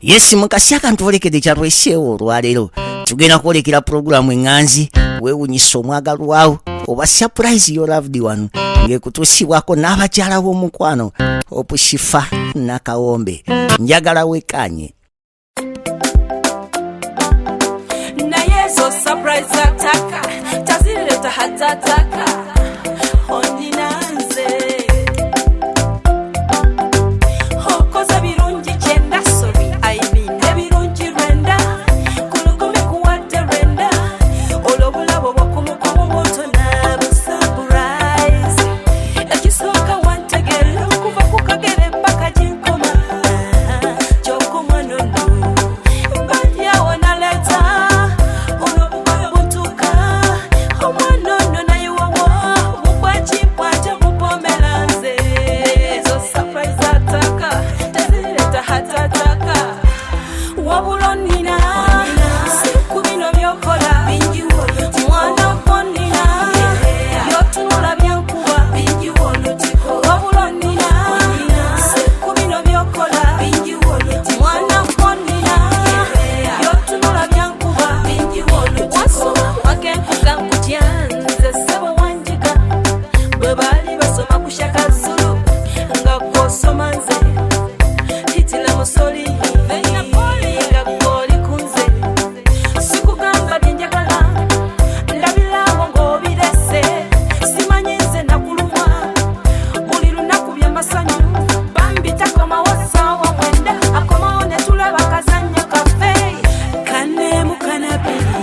Yes mukasi akantwolekede kyatweseewo olwaleero tugenda kwolekera pulogulaamu eŋŋanzi weewunyisa omwagalwawo oba surprise your loved one ng'ekutuusibwako n'abakyala b'omukwano Opushifa Nakawombe njagala wekanye naye zo surprise ataka tazileta hatataka ondinanze hokoza birungi kyenda sorry I mean ebirungi renda kulukumi kuwadde renda olobulabo bwakumukumu moto nabo surprise ekisooka wantegera kuva ku kagere mpaka ginkoma kyokoma nono mbadyawo naleta olobugalo buntuka omwanono naye wawo mugwakimpwaja mupomeranze ezo surprise ataka tezireta hatataka wabula nina siku bino byokola mwana konina byotunula byankuba wabula nina siku bino byokola mwana konina byotunula byankuba wasoma wakenkuka nkutyanze sebo wanjiga bwe baali basoma ku Shaka Zulu nga gwosoma nze hitila musoli nga gwoli kunze sikugamba byenjagala ndabirawo ng'obirese simanyi nze nakulumwa buli lunaku byamasanyu bambi takomawo ssaawa mwenda akomawo ne tulaba kazannyo kaffe kanneemu kanabiri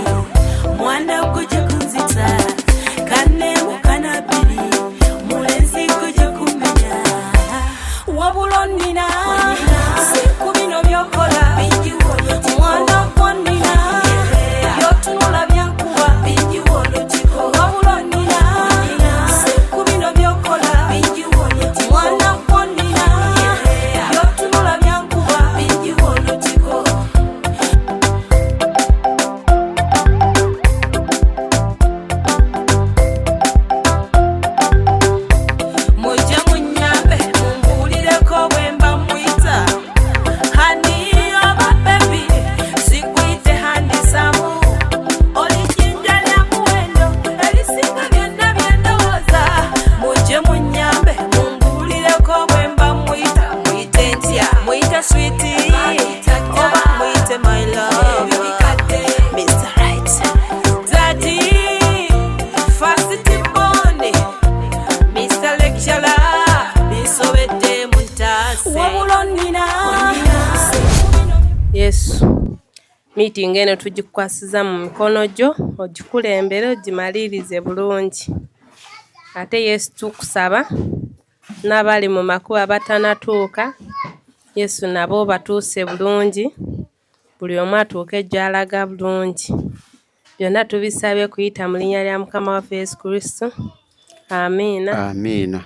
mwana gujja kunzita kanneemu kanabiri mulenzi gujja kumenya wabula nina siku bino byokola mwana konina byotunula byankuba wabula nina siku bino byokola mwana konina byotunula byankuba mujja munyambe mumbuulireko bwe mba mwita hani oba bebi sikwite handisamu olijinja lya muwendo erisinga byonna byendowooza mujje munyambe mumbuulireko bwe mba mwita mwite ntya mwite switi oba mwite my love Mr. Right Daddy Fasiti Bone Mr. Lecturer bisobedde muntase wabula nina Yesu meeting eno tugikwasiza mu mikono gyo ogikulembere ogimalirize bulungi ate Yesu tukusaba n'abali mu makuba batanatuuka Yesu nabo batuuse bulungi buli omu atuuke gy'alaga bulungi byonna tubisabye kuyita mu linnya lya Mukama waffe Yesu Kristo amiina. Amiina.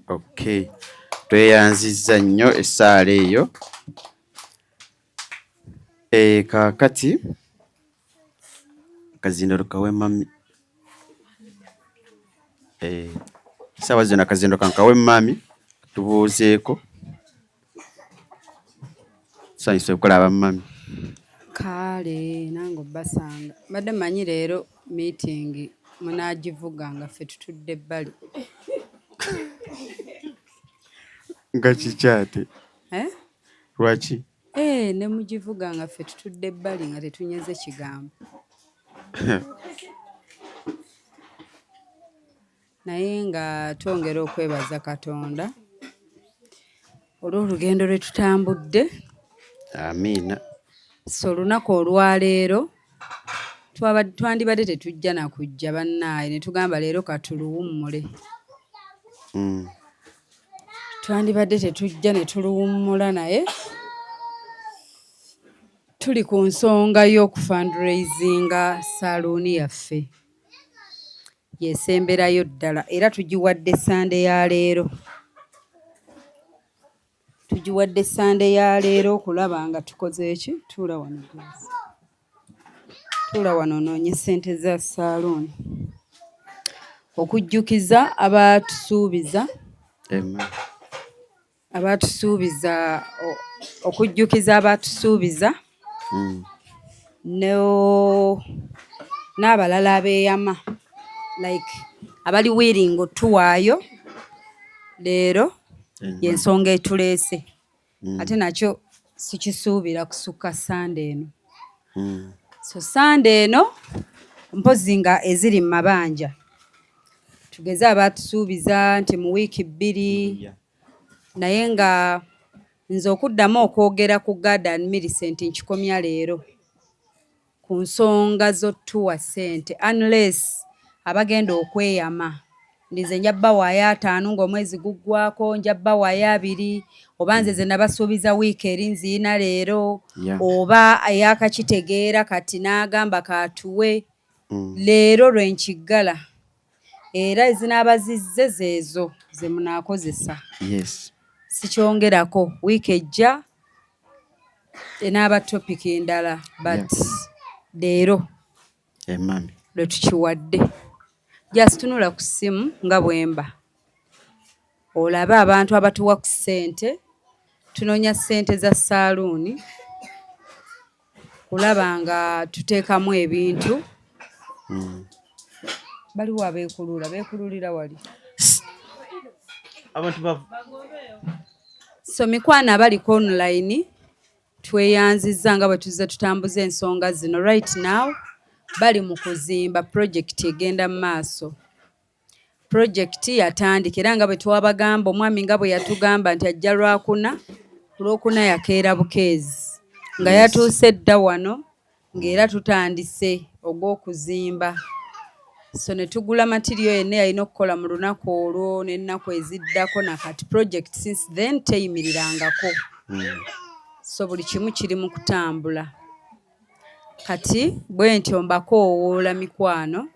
Okay. Tweyanzizza nnyo essaala eyo. Kaakati akazindalo kawe mami. Sawa zino akazindalo kankawe mami tubuuzeeko. Sanyise okulaba mami. Kale nange basanga badde manyi leero meeting munaagivuga nga ffe tutudde ebbali Nga kikyate. Lwaki? ne mugivuga nga ffe tutudde ebbali nga tetunyeze kigambo naye nga twongera okwebaza Katonda olw'olugendo lwe tutambudde. Amiina. So olunaku olwaleero twandibadde tetujja na kujja bannaaye ne tugamba leero katuluwummule. Twandibadde tetujja ne tuluwummula naye tuli ku nsonga y'okufundraisinga saluuni yaffe yeesemberayo ddala era tugiwadde Sande ya leero. Tugiwadde Sande ya leero okulaba nga tukoze eki tuula wano guys. Tuula wano onoonye ssente za saluuni okujjukiza abatusuubiza abaatusuubiza okujjukiza abaatusuubiza n'abalala abeeyama like abali willing otuwaayo leero y'ensonga etuleese ate nakyo sikisuubira kusukka sande eno so sande eno mpozi nga eziri mu mabanja tugeze abaatusuubiza nti mu wiiki 2 naye nga nze okuddamu okwogera ku Garden Millicent nkikomya leero ku nsonga z'otuwa ssente unless abagenda okweyama ndize nja bbawaayo 5 ng'omwezi guggwako nja bbawaayo 2 oba nze ze nabasuubiza wiiki eri nziina leero oba eyakakitegeera kati n'agamba kaatuwe leero lwenkiggala era ezinaaba zizze zeezo ze munaakozesa sikyongerako wiiki ejja enaaba topiki endala but leero lwe tukiwadde just tunula ku ssimu nga bwemba olabe abantu abatuwa ku ssente tunoonya ssente za saaluuni kulaba nga tuteekamu ebintu baliwo beekululira wali so mikwano abaliko online tweyanzizza nga bwe tuzze tutambuza ensonga zino right now bali mu kuzimba projekiti egenda mu maaso projekiti yatandika era nga bwe twabagamba omwami nga bwe yatugamba nti ajja Lwakuna ku Lwokuna yakeera bukeezi nga yatuuse dda wano ng'era tutandise ogw'okuzimba so ne tugula matiriyo yenna yalina okukola mu lunaku olwo n'ennaku eziddako nakati project since then teyimirirangako so buli kimu kiri mu kutambula kati bwe ntyo mbakoowoola mikwano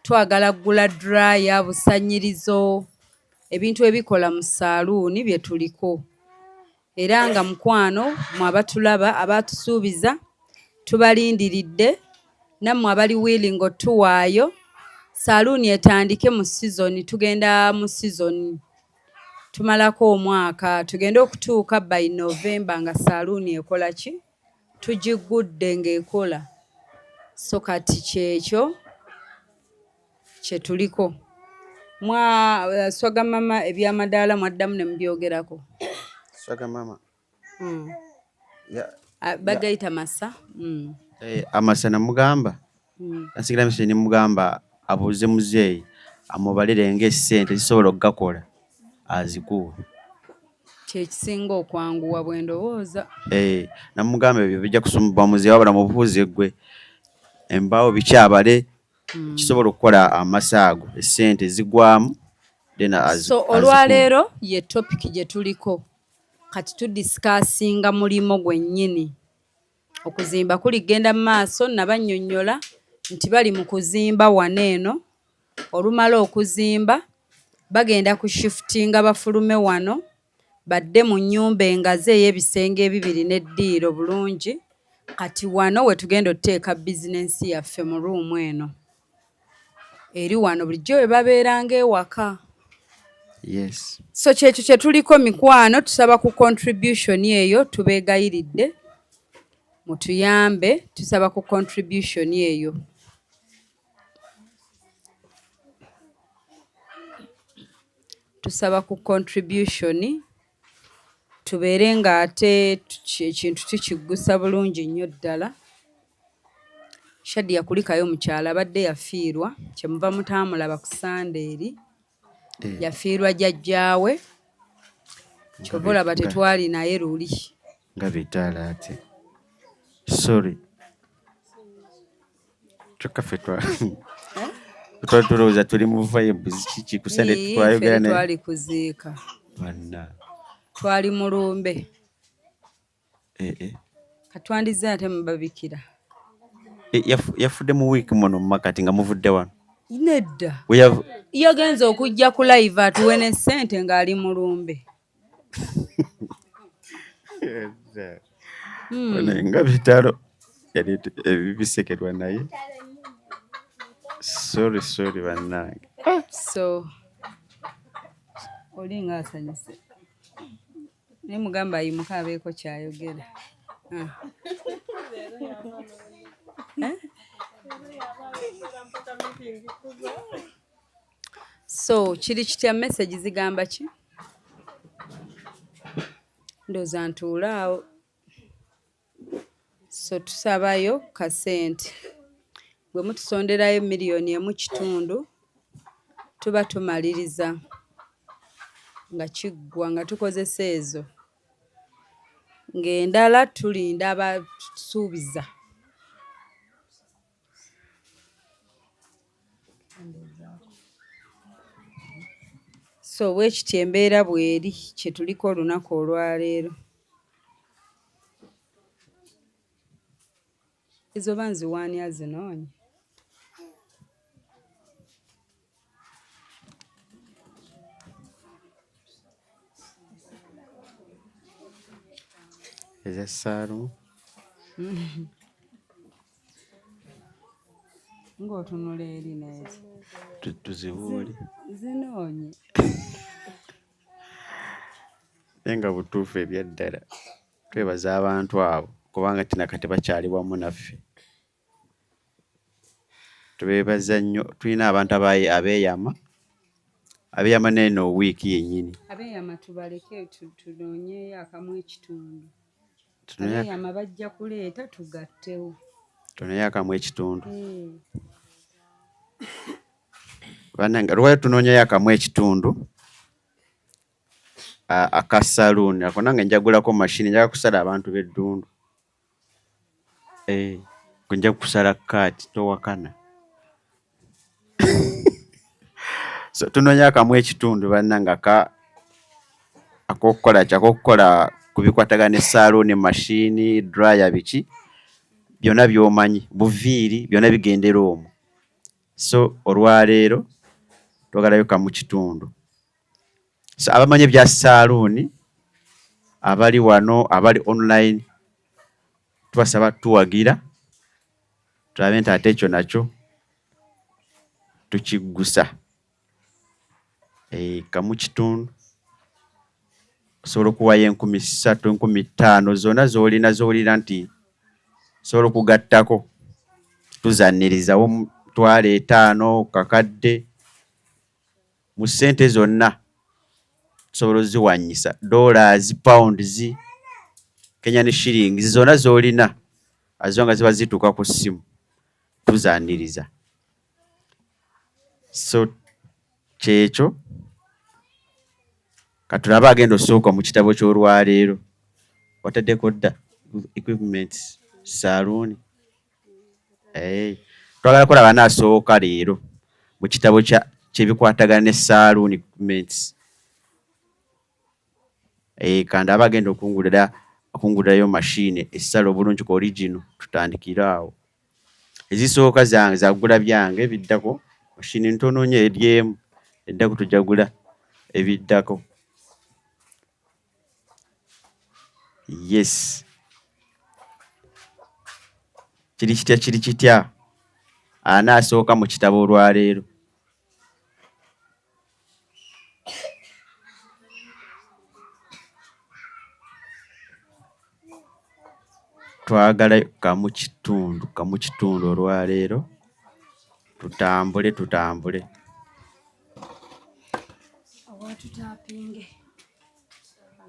twagala kugula draya busanyirizo ebintu ebikola mu saaluuni bye tuliko era nga mukwano mwe abatulaba abaatusuubiza tubalindiridde nammwe abali willing otuwaayo saaluuni etandike mu sizoni tugenda mu sizoni tumalako omwaka tugenda okutuuka by November nga saaluuni ekola ki tugigudde ng'ekola so kati kyekyo kye tuliko swaga mama ebyamadaala mwaddamu ne mubyogerako swaga mama bagayita masa amasa namugamba nasigira mise ne mugamba abuuze muzeeyi amubalire ng'essente zisobola okugakola azikuwa kyekisinga okwanguwa bwe ndowooza namugamba ebyo bijja kusumba muzeeyi wabula mubuuze ggwe embaawo bikyabale kisobola okukola amasaago essente zigwamu so olwaleero ye topiki gye tuliko kati tudisikasinga mulimo gwennyini okuzimba kuligenda mu maaso nabannyonnyola nti bali mu kuzimba waneeno olumala okuzimba bagenda ku shiftinga bafulume wano badde mu nnyumba engazi ey'ebisenge 2 n'eddiiro bulungi kati wano we tugenda oteeka bizinensi yaffe mu ruumu eno eri wano bulijjo we babeeranga ewaka so kyekyo kye tuliko mikwano tusaba ku contribution eyo tubeegayiridde mutuyambe tusaba ku contribution eyo tusaba ku contribution tubeere nga ate ekintu tukiggusa bulungi nnyo ddala Shadia kulikayo mukyala abadde yafiirwa kyemuva mutaamulaba ku Sande eri yafiirwa jjajjaawe kyova olaba tetwali naye luli nga bitaala ate sorry tukaffe tulowooza tuli mu vibes kiki ku Sande twayogera naye twali kuziika twali mulumbe katwandize ate mubabikira yafudde mu wiiki muno mu makati nga muvudde wano nedda yagenze okujja ku live atuwe ne ssente ng'ali mulumbe nga bitalo yali bisekerwa naye sorry bannange so olinga asanyuse naye mugamba ayimuka abeeko kyayogera. So kiri kitya message zigamba ki? Ndooza ntuulaawo. So tusabayo kasente. Bwe mutusonderayo $1.5 tuba tumaliriza nga kiggwa nga tukozesa ezo. Ng'endala tulinda abatusuubiza. So bwekityo embeera bweri kye tuliko olunaku olwaleero. Ezo banziwaani azinoonya. eza saaluuni Ng'otunula eri neezi. tuzibuule Zinoonye. naye nga butuufu ebyaddala twebaza abantu abo kubanga tinakati bakyali wamu naffe. Tubeebaza nnyo. Tulina abantu abeeyama n'eno wiiki yennyini. Abeeyama tubaleke tunoonyeeyo akamu ekitundu. Abeeyama bajja kuleeta tugattewo. Tunoonyeeyo akamu ekitundu. Bannange lwaki tunoonyeeyo akamu ekitundu aka saluuni ako nange njagulako mashini njaga kusala abantu b'eddundu. Nja kusala kaati towakana. So tunoonyeeyo akamu ekitundu bannange ak'okukola ku bikwataganaessaluuni, mashini, dryer, biki byonna by'omanyi, buviiri byonna bigendera omwo. So olwaleero twagalayo kamu kitundu. So abamanyi ebya saaluuni abali wano abali online tubasaba tuwagira tulabe nti ate ekyo nakyo tukiggusa. Kamu kitundu osobola okuwayo 3,000, 5,000 zonna z'olina nti osobola okugattako tuzannirizawo $5,000 kakadde mu ssente zonna tusobola oziwanyisa dollars, pounds, Kenyan shillings zonna z'olina azo nga ziba zituuka ku ssimu tuzanniriza. So kyekyo katulabe agenda osooka mu kitabo ky'olwaleero wataddeko dda equipment saaluuni. Twagala kulaba n'asooka leero mu kitabo ky'ebikwatagana ne saaluuni equipments. Kandi aba agenda okungulirayo mashini essala obulungi ku original tutandikira awo. Ezisooka zange zagula byange ebiddako mashini ntono nnyo eryemu eddako tujagula ebiddako. Yes. Kiri kitya anaasooka mu kitabo olwaleero. Twagala kamu kitundu olwaleero tutambule. Awatutapinge.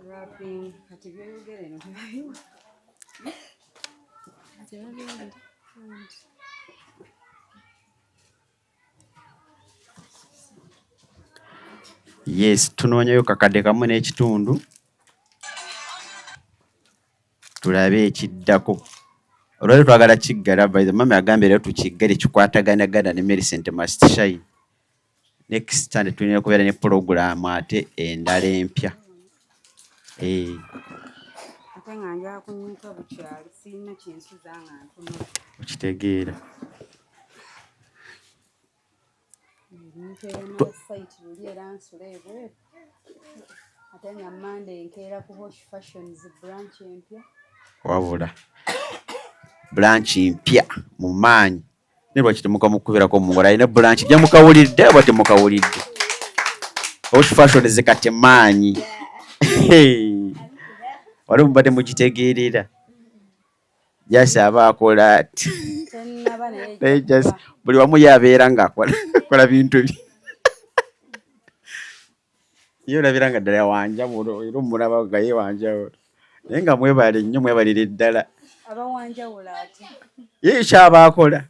Wrapping kati byogere no tebabiwa. Yes, tunoonyeyo kakadde kamu n'ekitundu tulabe ekiddako. Olwaleero twagala kiggala by the mama agambye leero tukiggale kikwataganagana ne Millicent Must Shine. Next time tulina kubeera ne program ate endala empya. Ate nga njala kunyuka bukyali sirina kyensuza nga ntunula. Okitegeera. Nkeera site luli era nsula ebweru. Ate nga Monday nkeera ku Hosh Fashions branch empya. Wabula branch mpya mu maanyi ne lwaki temukubirako mungola alina branch gye mukawulidde oba temukawulidde. Hosh Fashion zikate maanyi. wali mubadde mugitegeerera jasi aba akola ati buli wamu yabeera ng'akola bintu bye ye olabira nga ddala wanjawulo era omulaba nga ye wanjawulo naye nga mwebale nnyo mwebalire ddala ye kyaba akola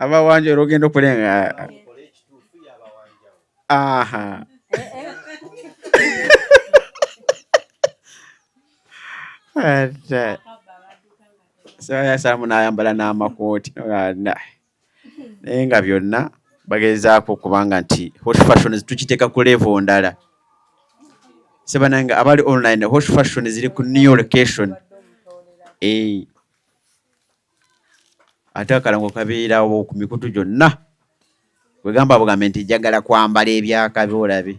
abawanjawulo ogenda okulenga aha sayasamu n'ayambala n'amakooti naye nga byonna bagezaako okubanga nti hot fashion tukiteeka ku level ndala sebananga abali online hot fashion ziri ku new location ate akalango kabeerawo ku mikutu gyonna wegamba bugambe nti njagala kwambala ebyakabi olabe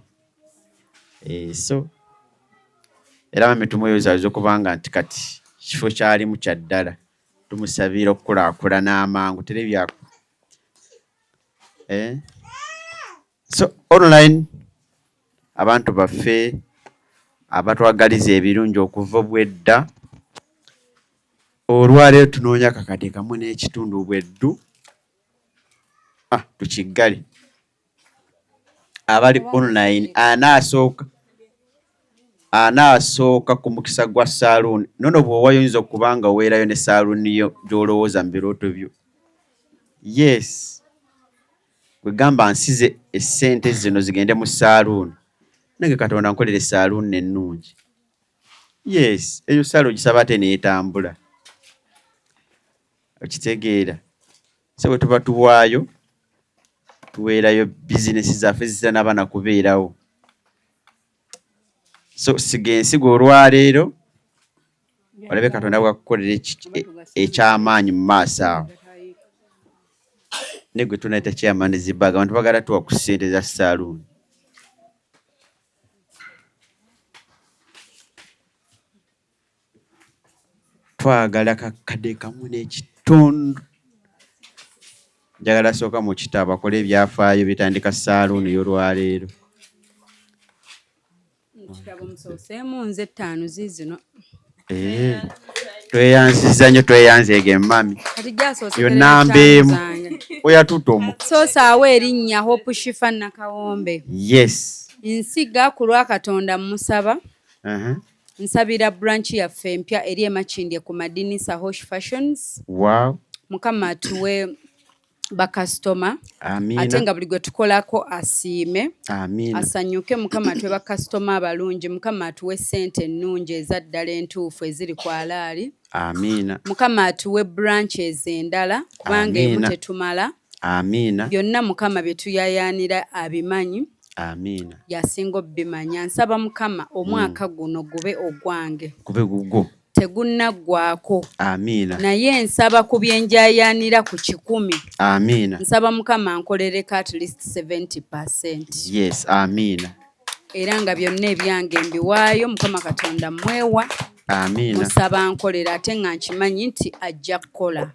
so era bamitumoyozaaliza okubanga nti kati kifo kyalimu kya ddala tumusabira okukulaakulana amangu terebyako so online abantu baffe abatwagaliza ebirungi okuva obwedda olwaleero tunoonya kakade kamu n'ekitundu bweddu tukiggale abali online anaasooka ku mukisa gwa saaluuni nono bw'owayinza okubanga oweerayo ne saaluuni yo gy'olowooza mu birooto byo yes kwegamba nsize essente zino zigende mu saaluuni nange Katonda nkolere saaluuni ennungi yes eyo saaluuni gisaba ate neetambula okitegeera so bwe tuba tuwaayo tuweerayo bizinesi zaffe zitannaba na kubeerawo so sigensigo olwaleero olabe Katonda bwakukolera ekyamaanyi mu maaso awo ne gwe tunaita chairman zibaga abantu bagala tuwa ku ssente za saaluuni twagala kakade kamu n'ekitundu njagala sooka mu kitabo akole ebyafaayo bitandika saaluuni y'olwaleero tweyanziza nnyo tweyanzeege mami yonna mbeemu oyatuta soosaawo erinnya Hope Shifa Nakawombe yes nsiga ku lwa Katonda musaba nsabira branch yaffe empya eri emakindye ku madinisa Hosh Fashions wow mukama atuwe bakasitoma amina ate nga buli gwe tukolako asiime amina asanyuke mukama atuwe bakasitoma abalungi mukama atuwe ssente ennungi ezaddala entuufu eziri ku alaali amina mukama atuwe branches endala kubanga emu tetumala amina byonna mukama bye tuyayaanira abimanyi amina yasinga obimanya nsaba mukama omwaka guno gube ogwange gube gugwo tegunnaggwako amina naye nsaba ku byenjayaanira ku 10 amina nsaba mukama nkolereko at least 70%. yes amina era nga byonna ebyange mbiwaayo mukama Katonda mwewa amina musaba nkolera ate nga nkimanyi nti ajja kukola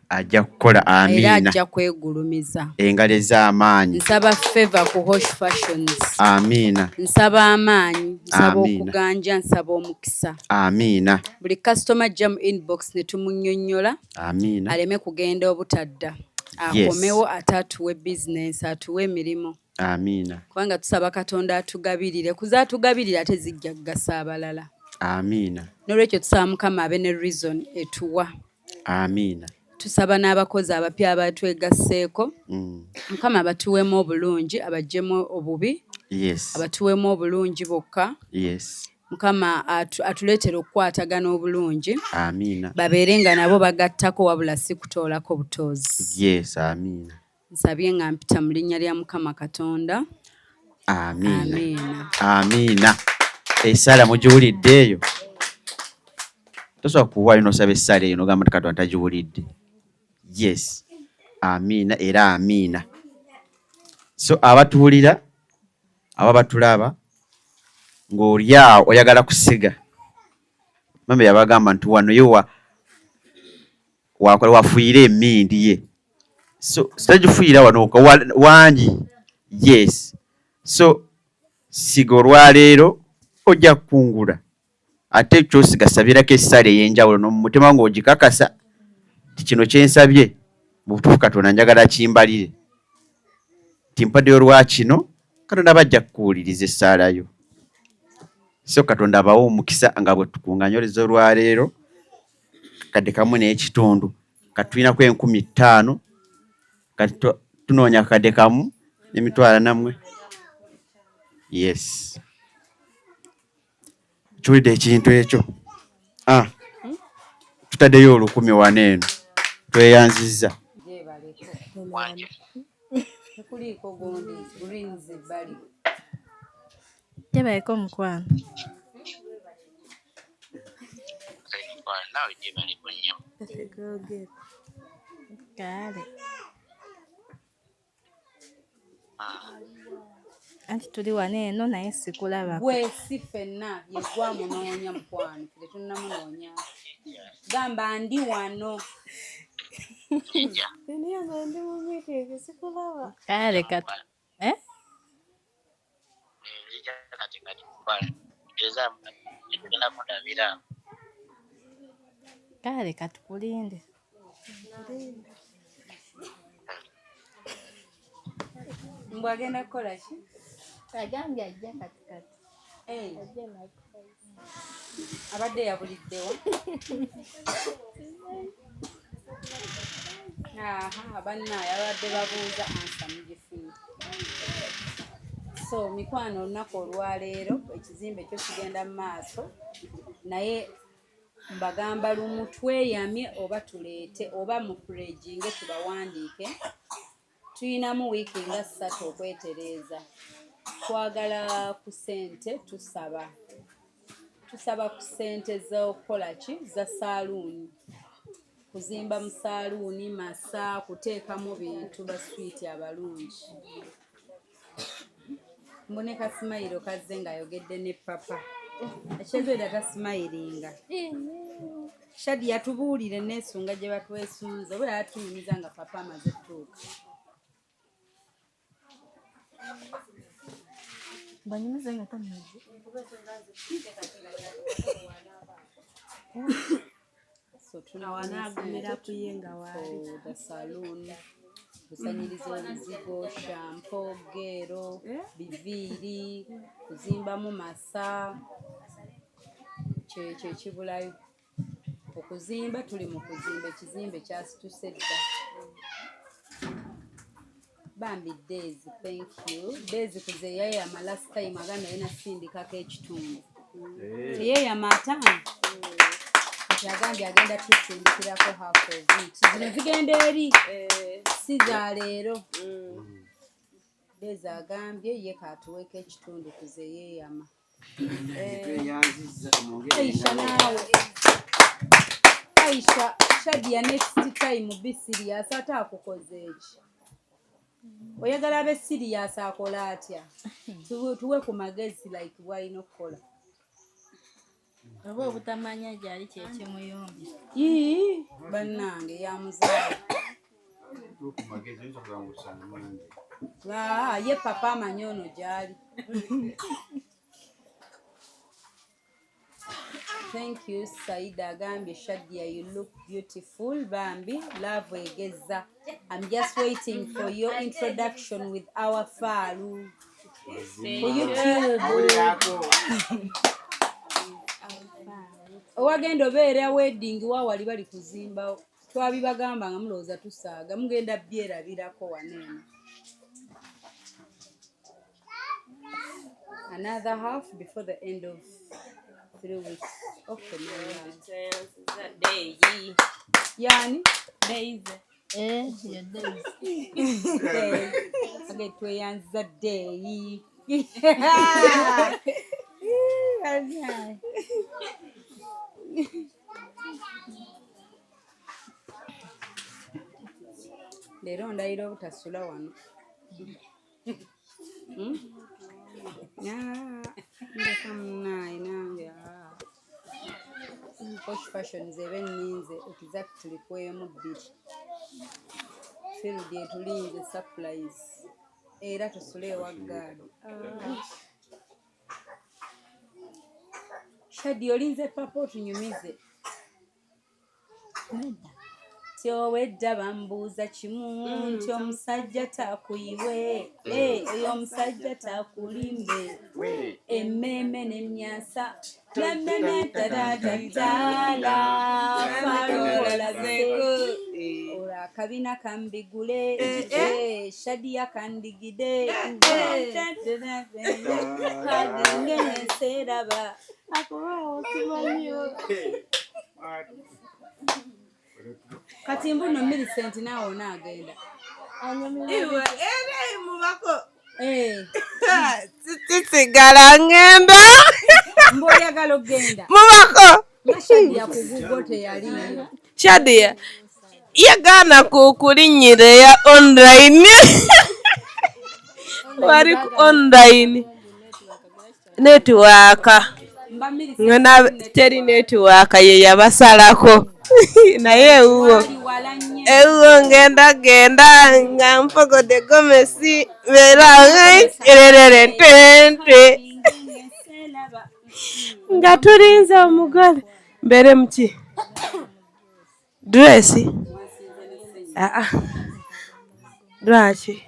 amina era ajja kwegulumiza engalo ez'amaanyi nsaba favor ku Hosh Fashions amina nsaba amaanyi nsaba okuganja nsaba omukisa amina buli customer jam inbox ne tumunnyonnyola amina aleme kugenda obutadda akomewo ate atuwe business atuwe emirimu amina kubanga tusaba Katonda atugabirire kuza atugabirira ate zijja kugasa abalala amina n'olwekyo tusaba mukama abe ne reason etuwa amina tusaba n'abakozi abapya abatwegasseeko mukama abatuweemu obulungi abaggyemu obubi yes abatuweemu obulungi bokka yes mukama atuleetera okukwatagana obulungi amina babeere nga nabo bagattako wabula si kutoolako butoozi yes amina nsabye nga mpita mu linnya lya mukama Katonda amina amina essala mugiwulidde eyo tosobola kuwaayo n'osaba essala eyo n'ogamba nti Katonda tagiwulidde yes amina era amina so abatuwulira aba batulaba ng'oli awo oyagala kusiga mama yabagamba nti wano ye wafuuyira emmindi ye so sitagifuuyira wano wangi yes so siga olwaleero ojja kukungula ate kyosigasabirako essala ey'enjawulo n'omumutima ng'ogikakasa ti kino kyensabye butuufu Katonda njagala kimbalire timpaddeyo lwa kino Katonda bajja kukuwuliriza essaalayo. So Katonda abawe omukisa nga bwe tukunganyoleza olwaleero kadde kamu n'ekitundu kati tulinako 5,000 kati tunoonya kadde kamu n'emitwalo nammwe. Yes, kiwulidde ekintu ekyo. Tutaddeyo 10,000 wano eno tweyanzizza. Tekuliiko gundi greens ebbali. Gyebaleko omukwano. Naawe gyebaleko nnyo. Kale. Anti tuli wano eno naye sikulaba. Gwe si ffenna ye gwamunoonya mukwano ffe tetunnamunoonya. Gamba ndi wano. Kale kati. Kale katukulinde. Mbw agenda kukola ki? Agambye ajja katikati. Abadde yabuliddewo. Bannaaye abadde babuuza ansa mugifunye. So mikwano olunaku olwaleero ekizimbe kyo kigenda mu maaso naye mbagamba lumu tweyamye oba tuleete oba mu purejinge tubawandiike. Tuyinamu wiiki nga 3 okwetereeza. Twagala ku ssente tusaba ku ssente z'okukola ki za saaluuni. Kuzimba mu saaluuni, masa, kuteekamu bintu baswiiti abalungi. Mbone Kasimayiro kazze ng'ayogedde ne papa. Ekyezweda tasimayiringa. Shadi yatubuulire n'ensonga gye batwesunze oba yatuyimiza nga papa amaze kutuuka. Banyumiza nga tamaze. So tunawanagumira kuyenga wali the saloon. Kusanyiriza obuzigo, shampo, gero, biviiri, kuzimbamu masa. Kyekyo ekibulayo. Okuzimba tuli mu kuzimba ekizimbe kyasituse dda. Bambi Daisy, thank you. Daisy kuze yeyama last time agamba yena sindikako ekitundu. Yeyama ataano. Yagambye agenda tusindikirako half of it. Zino zigenda eri si za leero. Daisy agambye ye katuweeko ekitundu kuze yeyama. Aisha naawe. Aisha, Shadia next time be serious ate akukoze eki. Oyagala abe serious akola atya. Tuwe ku magezi like why no kola. Oba obutamanya gyali kyekimuyombi. Bannange yamuzaala. Ye papa amanyi ono gyali. Thank you, Saida Agambye. Shadia, you look beautiful. Bambi, love egeza. I'm just waiting for your introduction with our Falu. For YouTube. Owagenda obeera wedding wa wali bali kuzimba. Twabibagamba nga mulowooza tusaaga. Mugenda byerabirako waneeno. Another half before the end of 3 weeks. Okay, yani Daisy. Your days. Okay, tweyanza day. Leero ndayira obutasula wano. Ndeka munaye nange. Posh fashion zebe nninze exactly kwemu 2. Field etulinze surprise. Era tusule ewa gaadi. Shadi olinze papa otunyumize. Tyowedda bambuuza kimu nti omusajja takuyiwe oyo omusajja takulimbe emmeme n'emyasa n'emmeme tatatatala falolabeko olwo akabina kambigule Shadiya kandigide kagende neseeraba akubawo kimanyo kati mbuno Millicent naawe onaagenda Iwe mubako tisigala ngenda mb'oyagala okgenda mubako nga Shadiya ku Google teyaliyo. Shadiya yagaana kulinnyire ya online wali ku online netiwaaka Mba Millicent ngena teri netiwaaka ye yabasalako naye ewuwo wala nnyo ngenda nga mpogode gomesi beera ererere ntente neseeraba nga tulinze omugole mbere muki dresi lwaki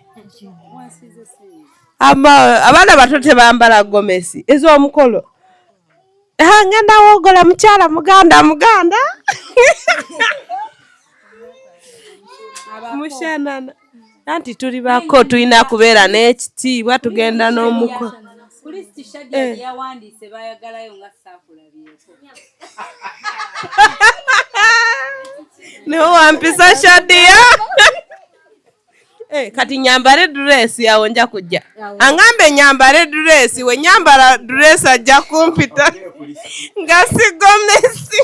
abaana bato tebambala gomesi ez'omukolo ngenda wogola mukyala muganda mushanana anti tuli bako tulina kubeera n'ekitiibwa tugenda n'omukolo Kristi Shadiya yawandiise bayagalayo nga saakulabyeko. niwe wampisa Shadiya kati nyambale dress yawo nja kujja angambe nyambale dress we nyambala dress ajja kumpita nga sigomesi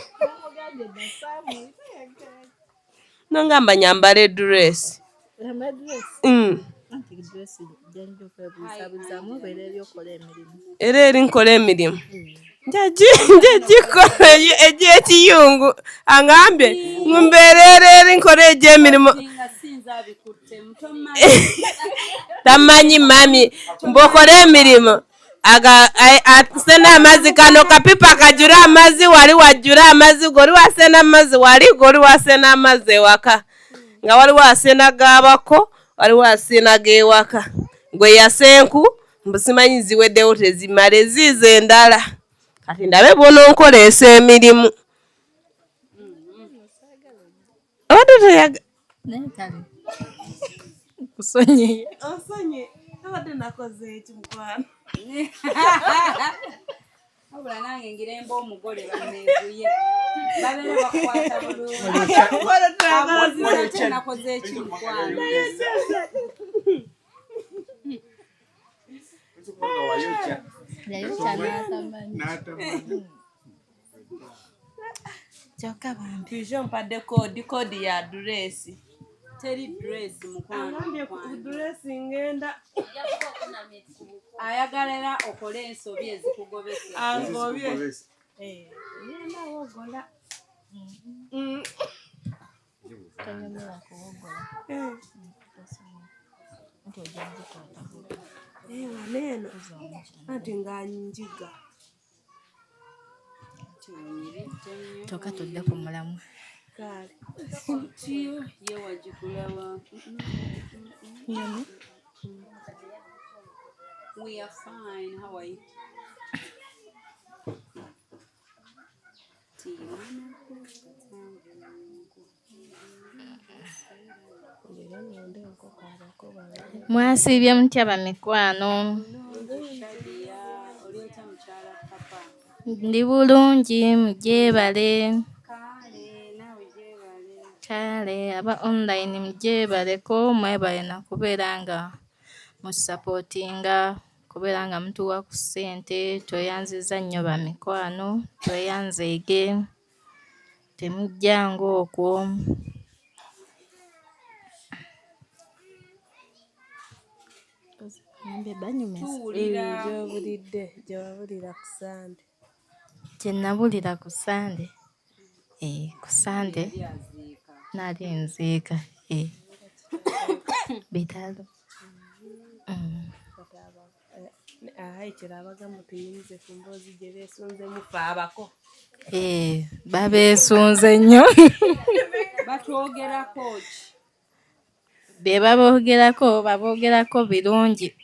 nongamba nyambale dress era eri nkola emirimu njagikola egy'ekiyungu angambye mbeerera eri nkola egy'emirimu tamanyi mami mbokole emirimu asena amazzi kano kapipa kajura amazzi wali wajura amazzi goli wasena amazzi wali goli wasena amazzi ewaka nga wali wasena gabako wali wasena gewaka gwe yasenku mbusimanyi ziweddewo tezimale zize endala kati ndabe bononkoleesa emirimu abadde toyaga kusonyiye osonye abadde nakoze eki mukwano wabula nange ngiremba omugole baneeguye babeera bakwata bulungi nakoze ekimukwano yayokya n'atamanyi kyokka bambi pijo mpadde kodi ya duresi teri dress mukwano duresi ngenda ayagalera okole ensobi ezikugobesa angobye ngenda wogola tanyumira kuwogola nti ojja kuzikwata waneeno anti nganjiga kyokka tudde ku mulamu kale tiyo ye wagikulawa we are fine how are you mwasiibye mutya bamikwano Shadiya oli otya mukyala papa ndi bulungi mugyebale kale naawe gyebale kale aba online mugyebaleko mwebale nakubeera nga musapootinga kubeera nga mutuwa ku ssente tweyanziza nnyo bamikwano tweyanzeege temujjanga okwo gyewabulira ku sande kyenabulira ku sande ku sande nali nziika bitalo Kirabaga mutuyinze ku mboozi gye beesunze mufe abako. Babeesunze nnyo. Batwogerako ki? Bye baboogerako birungi,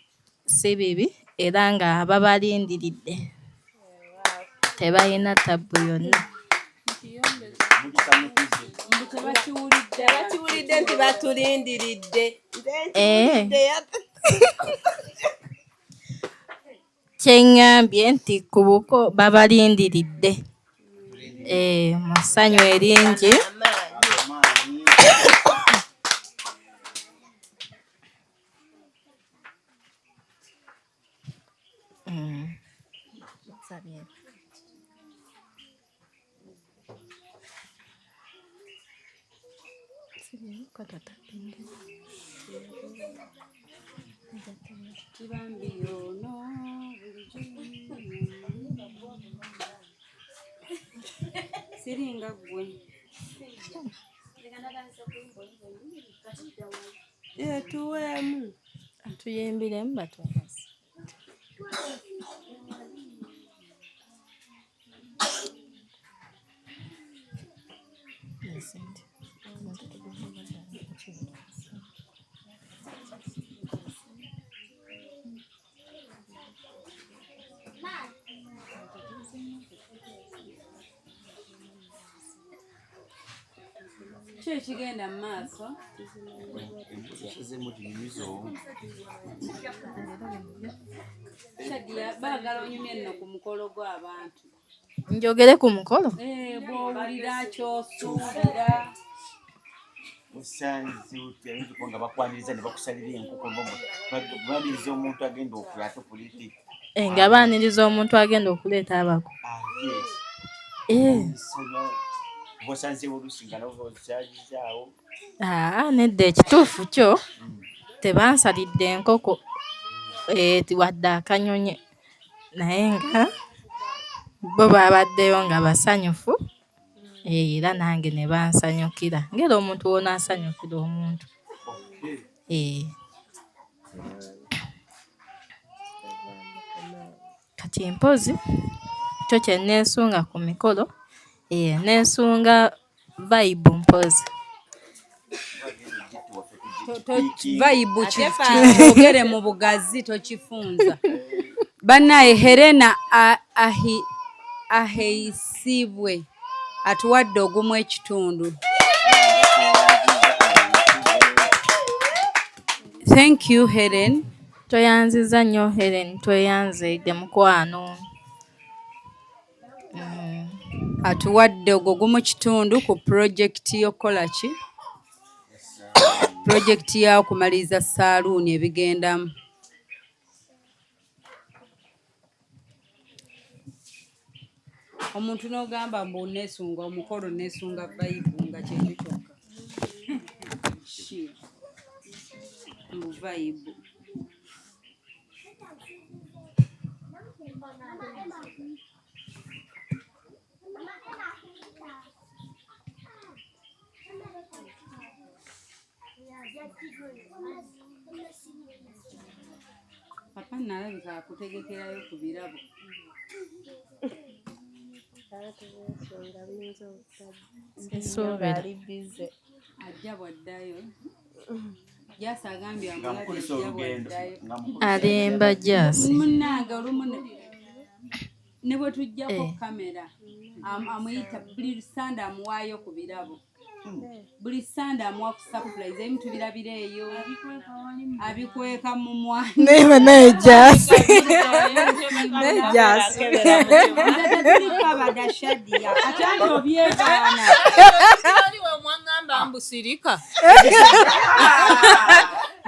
si bibi, era nga babalindiridde. Tebalina ttabbu yonna. Tebakiwulidde nti batulindiridde. Kyeŋŋambye nti ku buko babalindiridde. Mu ssanyu eringi. Siringa gwe. Tuweemu. Tuyimbiremu batobazi. Ki ekigenda mu maaso? Shadia baagala onyumye nno ku mukolo gw'abantu. Njogere ku mukolo? Bw'owulira ky'osuubira. Musanze utayinza nga bakwaniriza ne bakusalira enkoko baliriza omuntu agenda okulata okuliti. Nga baaniriza omuntu agenda okuleeta abako. Bosanze olusinga n'obusaalizaawo. Nedda ekituufu kyo tebansalidde enkoko wadde akanyonyi, naye nga bo baabaddeyo nga basanyufu era nange ne bansanyukira ngera omuntu wona asanyukira omuntu. Kati mpozi kyo kye neesunga ku mikolo, neesunga vibe mpozi. Vibe kyogere mu bugazi tokifunza. Bannaye Helena aheisibwe atuwadde ogumu ekitundu. Thank you Helen. Toyanziza nnyo Helen, tweyanzeege mukwano. Atuwadde ogwo gumu kitundu ku pulojekiti y'okukola ki? Pulojekiti ya kumaliriza saaluuni ebigendamu. Omuntu n'ogamba mbu neesunga omukolo neesunga vayibu nga kyekyo kyokka. Mbu vayibu. Papa nalabika akutegekerayo ku birabo. Ajja bwaddayo. Jasi agambye amulabye ajja bwaddayo. Alimba Jasi. Munnange olumu ne bwe tujjako kamera amuyita buli Sunday amuwaayo ku birabo. Buli Sunday amuwa ku surprise ebimu tubirabira eyo abikweka mu mwana. Ne Jasi. Ne Jasi. Abada Shadia atandi obyegaana. Aliwe mwangamba mbusirika.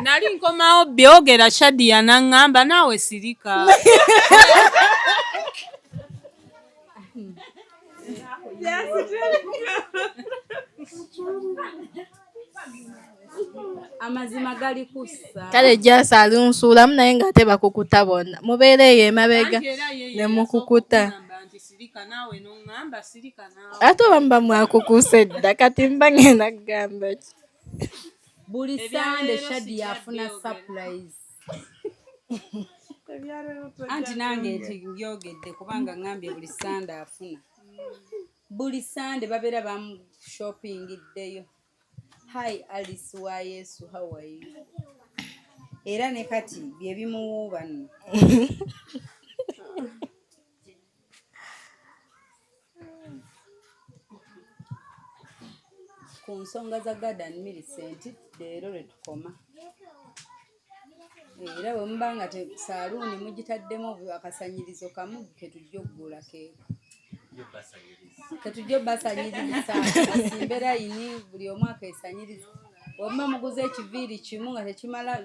Nali nkomawo byogera Shadia nangamba naawe sirika. Amazima gali kussa. Kale Jasi alunsuulamu naye ng'ate bakukuta bonna. Mubeereeyo emabega ne mukukuta. Ate oba muba mwakukuse dda kati mba ngenda kugamba ki? Buli Sunday Shadia afuna surprise. Anti nange nti byogedde kubanga ngambye buli Sande afuna. Buli Sande babeera bamu shoppingiddeyo. Hi Alice wa Yesu, how are you? Era ne kati bye bimuwuuba nno. Ku nsonga za Garden Millicent leero lwe tukoma. Era bwe muba nga saaluuni mugitaddemu akasanyirizo kamu ke tujja okugula keeko. Ketujja basanyiriza asimbe layini buli omu akesanyiriza. Bw'omuba muguze ekiviiri kimu nga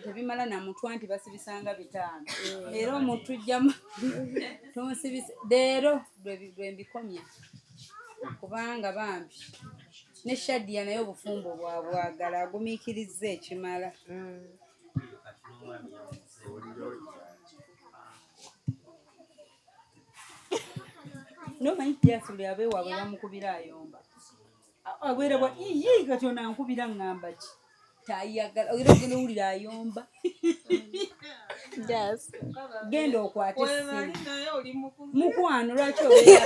tebimala na mutwa nti basibisanga 5. Era omuntu ujjamu tumusibisa. Leero lwe mbikomya kubanga bambi ne Shadia naye obufumbo bwabwagala agumiikirizza ekimala. Nomanyi Jasuli abeewaabwe bamukubira ayomba. Agwerebwa iyii kati ono ankubira ngamba ki? Tayagala. Ogenda owulira ayomba. Genda okwate essimu. Mukwano lwaki obeera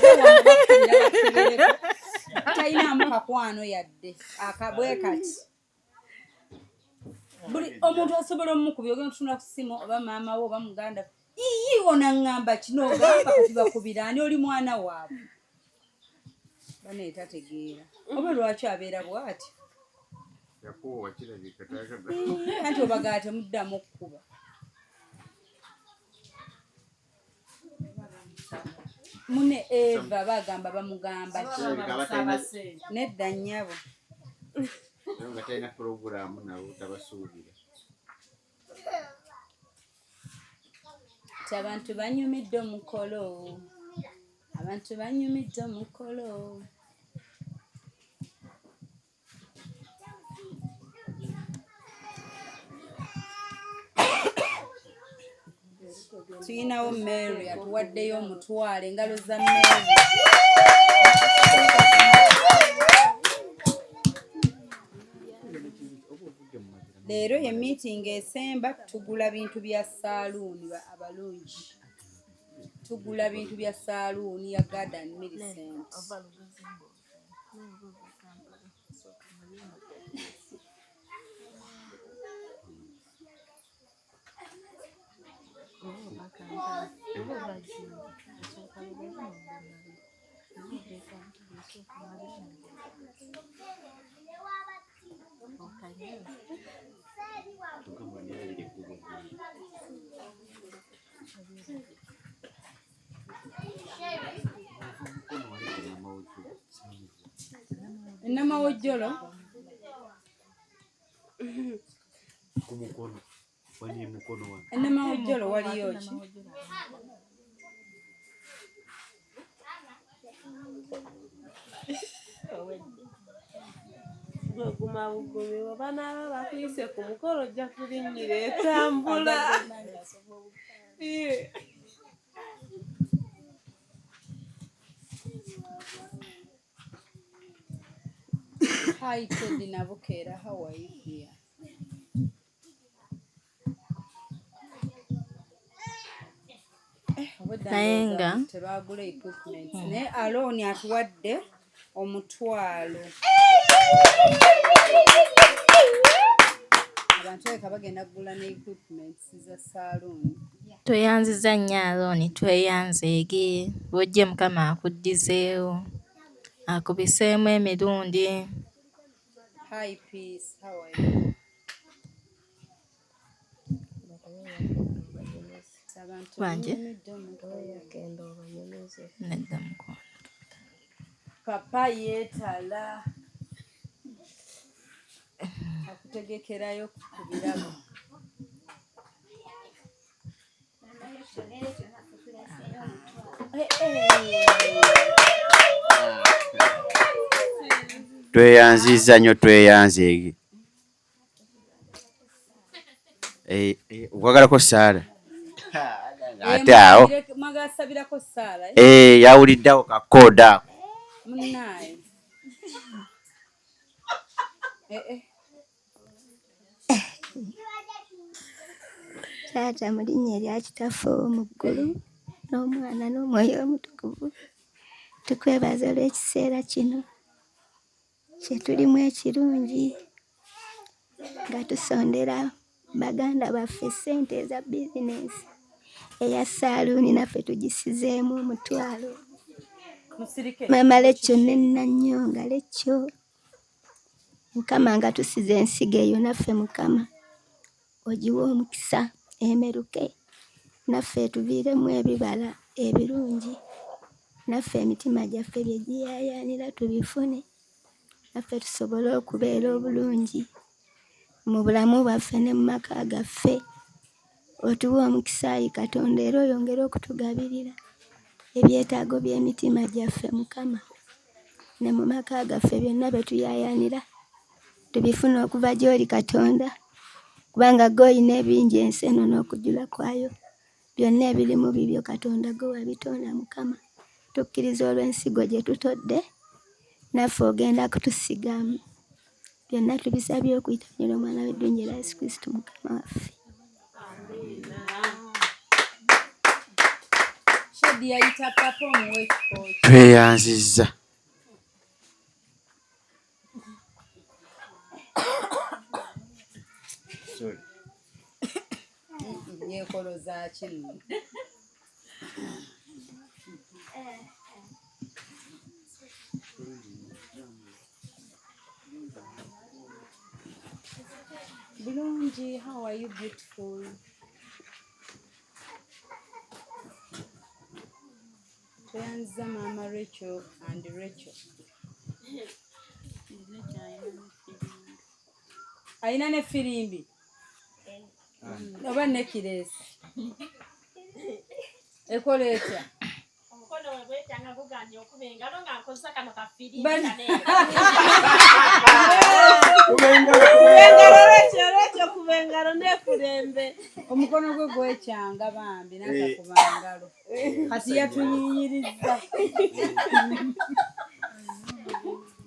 talinamu kakwano yadde akabwe kati. Buli omuntu asobola omukubya ogenda otunula ku ssimu oba maama wo oba muganda. Iyii ono aŋŋamba kino ogamba kati bakubira ani oli mwana waabwe. Bane tategeera. Oba lwaki abeera bw'ati? Anti obagala temuddamu okkuba. Mune Eva bagamba bamugamba ki? Nedda nnyabo. Nga talina puroguramu nabo tabasuubira. Abantu banyumidde omukolo. Abantu banyumidde omukolo. Tuyinawo Mary atuwaddeyo omutwalo engalo za Mary. Leero ye meeting esemba tugula bintu bya saaluuni abalungi. Tugula bintu bya saaluuni ya Garden Millicent. Namawojjolo Ku mukono. Wani mukono wange. namawojjolo waliyo ki? Guma bugumi oba naaba bakuyise ku mukolo ojja kulinnyira etambula. Hi Teddy Nabukera, how are you here? Nayenga tebagula equipment. Ne Aloni atuwadde omutwalo. Abantu eka bagenda kugula ne equipments za saloon. tweyanziza nnyo Alooni, tweyanzeege. Bw'ojje Mukama akuddizeewo, akubiseemu emirundi. Hi Peace, how are you? Abantu Wanje? banyumidde omukolo. Nedda mukwano. Papa yeetala. Akutegekerayo ku birabo. Tweyanziza nnyo tweyanzeege. Okwagalako Saara. Ate awo. Mwagasabirako Saara. Yawuliddewo kakooda ako. Munnaye. Taata mu linnya erya Kitaffe ow'omu ggulu n'Omwana n'Omwoyo Omutukuvu, tukwebaza olw'ekiseera kino kye tulimu ekirungi nga tusondera baganda baffe ssente eza bizinensi eya saaluuni, naffe tugisizeemu omutwalo. Maama Lekyo ne Nanyonga Lekyo, Mukama nga tusize ensigo eyo, naffe Mukama ogiwe omukisa emeruke, naffe etuviiremu ebibala ebirungi, naffe emitima gyaffe bye giyaayaanira tubifune, naffe tusobole okubeera obulungi mu bulamu bwaffe ne mu maka gaffe. Otuwe omukisa Ayi Katonda, era oyongere okutugabirira ebyetaago by'emitima gyaffe Mukama, ne mu maka gaffe byonna bye tuyaayaanira tubifune okuva gy'oli Katonda, kubanga gw'olina ebingi ensi eno n'okujjula kwayo, byonna ebirimu bibyo Katonda gwe wabitonda Mukama. Tukkiriza olw'ensigo gye tutodde, naffe ogenda kutusigamu. Byonna tubisabye okuyitanyira Omwana w'eddungi era Yesu Kristo Mukama waffe. Tweyanzizza. Yeekoloza kino. Bulungi, how are you beautiful? Tweyanziza Maama Rachel and Rachel. Ayina ne firimbi oba ne kiresi ekola etya? Omukono we gwetanga guganye okuba engalo nga nkozesa kano kafirimbi kuba engalo nefulembe. Omukono gwe gwekyanga bambi nakakuba ngalo kati yatuyiyirizza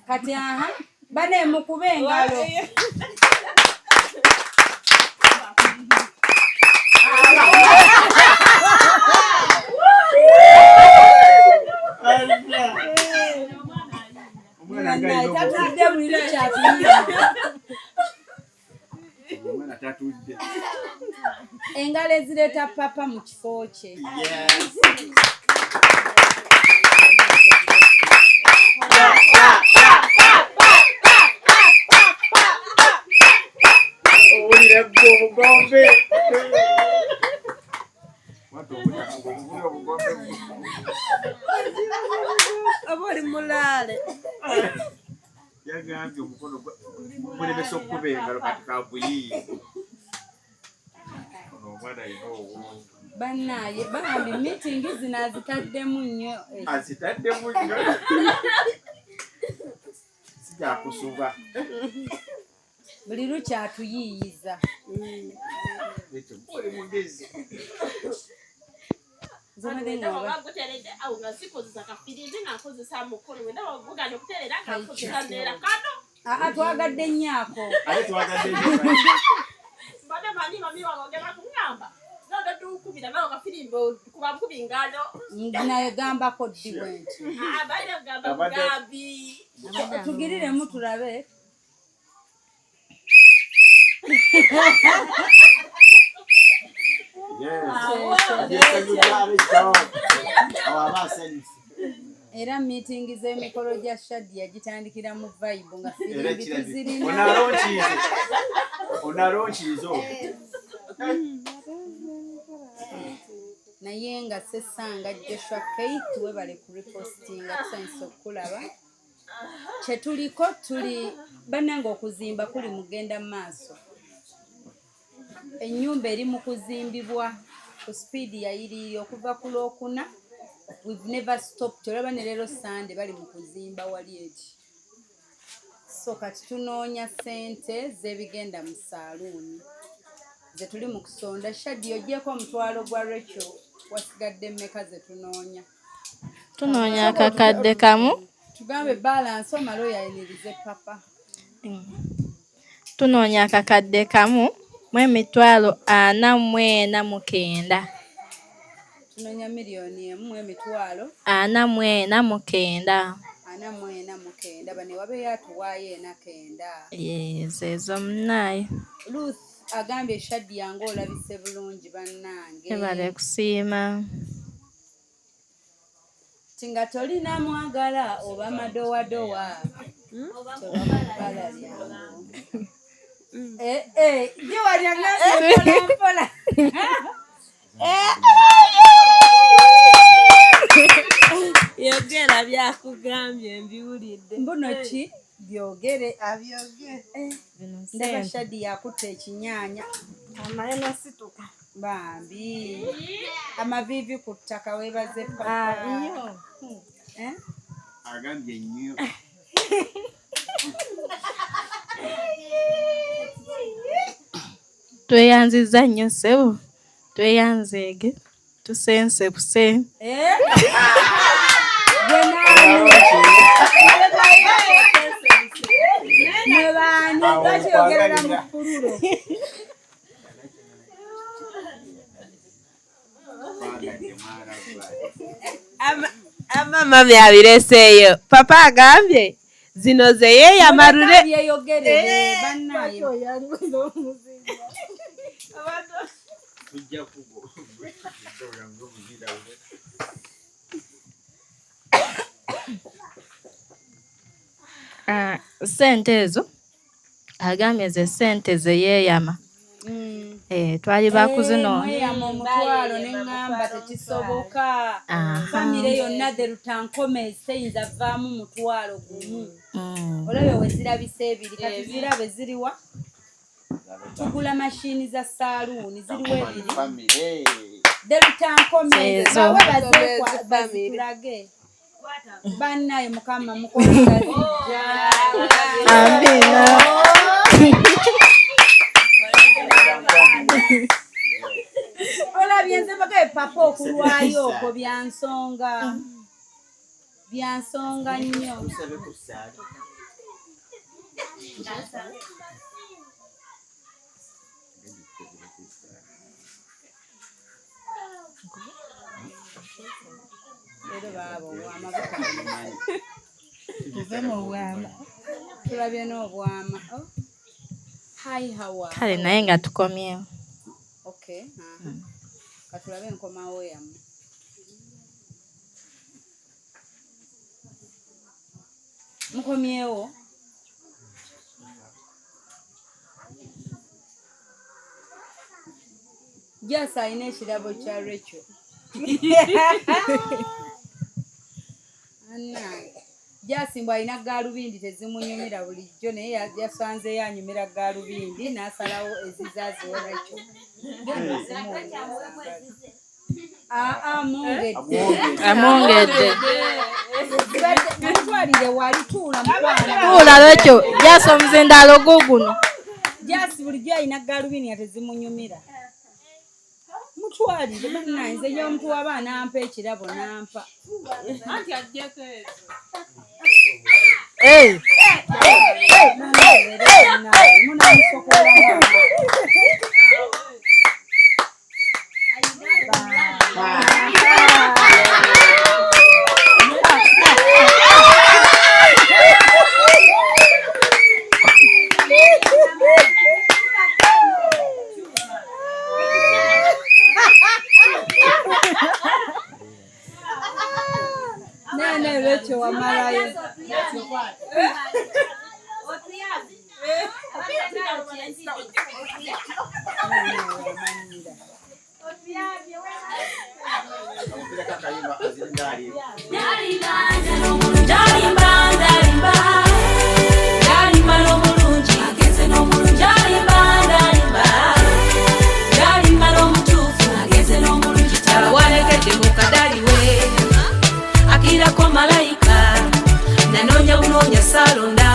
kati bane mukube engalo. Engalo ezireeta papa mu kifo kye. Abali mulale. Yagambye omukono gulemesa okuba engalo kati kabuyiiya. Bannaye bambi miitingi zino azitaddemu nnyo. Azitaddemu nnyo. Sijja kusuba. Buli lukya atuyiiyiza. Oli mugezi. Waguteredde awo nga sikozesa kafirimbi nga nkozesa mukono wenda waguganya okuterera nga nkozesa neera kano. Twagadde nnyaako. Ate twagadde nnyo. Mbadde manyi mami wange ogenda kuŋŋamba. Node tukubira nawe kafirimbi kuba nkubi ngalo. Naye gambako ddi bwenti. Abadde gamba mugambi. Tugiriremu tulabe. Era miitingi z'emikolo gya Shadia gitandikira mu vibe nga firimbi tuzirina. Onaronkiizo. Naye nga Sessanga Joshua Kate webale ku repostinga tusanyusa okukulaba. Kye tuliko tuli bannange okuzimba kuli mugenda mu maaso. Ennyumba eri mu kuzimbibwa ku sipiidi yayiriire okuva ku Lwokuna. We've never stopped. Olaba ne leero Sunday bali mu kuzimba wali eki. So kati tunoonya ssente z'ebigenda mu saaluuni ze tuli mu kusonda. Shadia ogyeko omutwalo gwa Rachel, wasigadde mmeka ze tunoonya? Tunoonya akakadde kamu. Tugambe balance omala oyayinirize papa. Tunoonya akakadde kamu $44,049. Tunoonya $1,000,000 $44,049. 49. Bano wabeeyo atuwaayo 49. Yes, ezo munnaye. Ruth agambye Shadia ng'olabise bulungi bannange. Ebale kusiima. Tinga tolina mwagala oba madowadowa. Mpola. Yogera byakugambye mbiwulidde. Mbuno ki byogere ndaba Shadia akutte ekinyaanya. Amaye nasituka. Bambi amavivi ku ttaka weebaze papa. Agambye nnyo. Tweyanziza nnyo ssebo. Tweyanzeege. Tusense buse. Nebaani bakyogerera mu kkululo. Mama byabireseeyo. Papa agambye zino ze yeeyamalule. Byeyogerere bannaye. Ssente ezo agambye ze ssente ze yeeyama. Twali bakuzinoonya. Mweyama omutwalo ne ŋŋamba tekisoboka. Famire yonna de Rutankome teyinza vaamu mutwalo gumu. Olabye we zirabise ebiri kati zirabe ziriwa? Tugula mashini za saaluuni ziriwa ebiri? De Rutankome bawe bazitulage. Bannaye Mukama mukola Amina. Olabye nze bagaye papa okulwayo okwo byansonga nnyo. Leero baabo obwama tuve mu bwama tulabye n'obwama. Hi, Hawa. Kale naye nga tukomyewo. Okay. Katulabe nkomawo yamu. Mukomyewo. Jasa alina ekirabo kya Rachel. Jasimbwa alina gaalubindi tezimunyumira bulijjo naye yasanze yanyumira gaalubindi n'asalawo ezizaaziwa Rachel. Amwongedde. Mutwalire wali tuula mukwana. Tuula Rachel, Jasi omuzindaalo guguno. Jasi bulijjo alina gaalubindi nga tezimunyumira. Mutwalire bannaye nze y'omuntu w'abaana ampa ekirabo n'ampa. Anti ajjeko ezo. Nene Rachel wamalayo. Salonda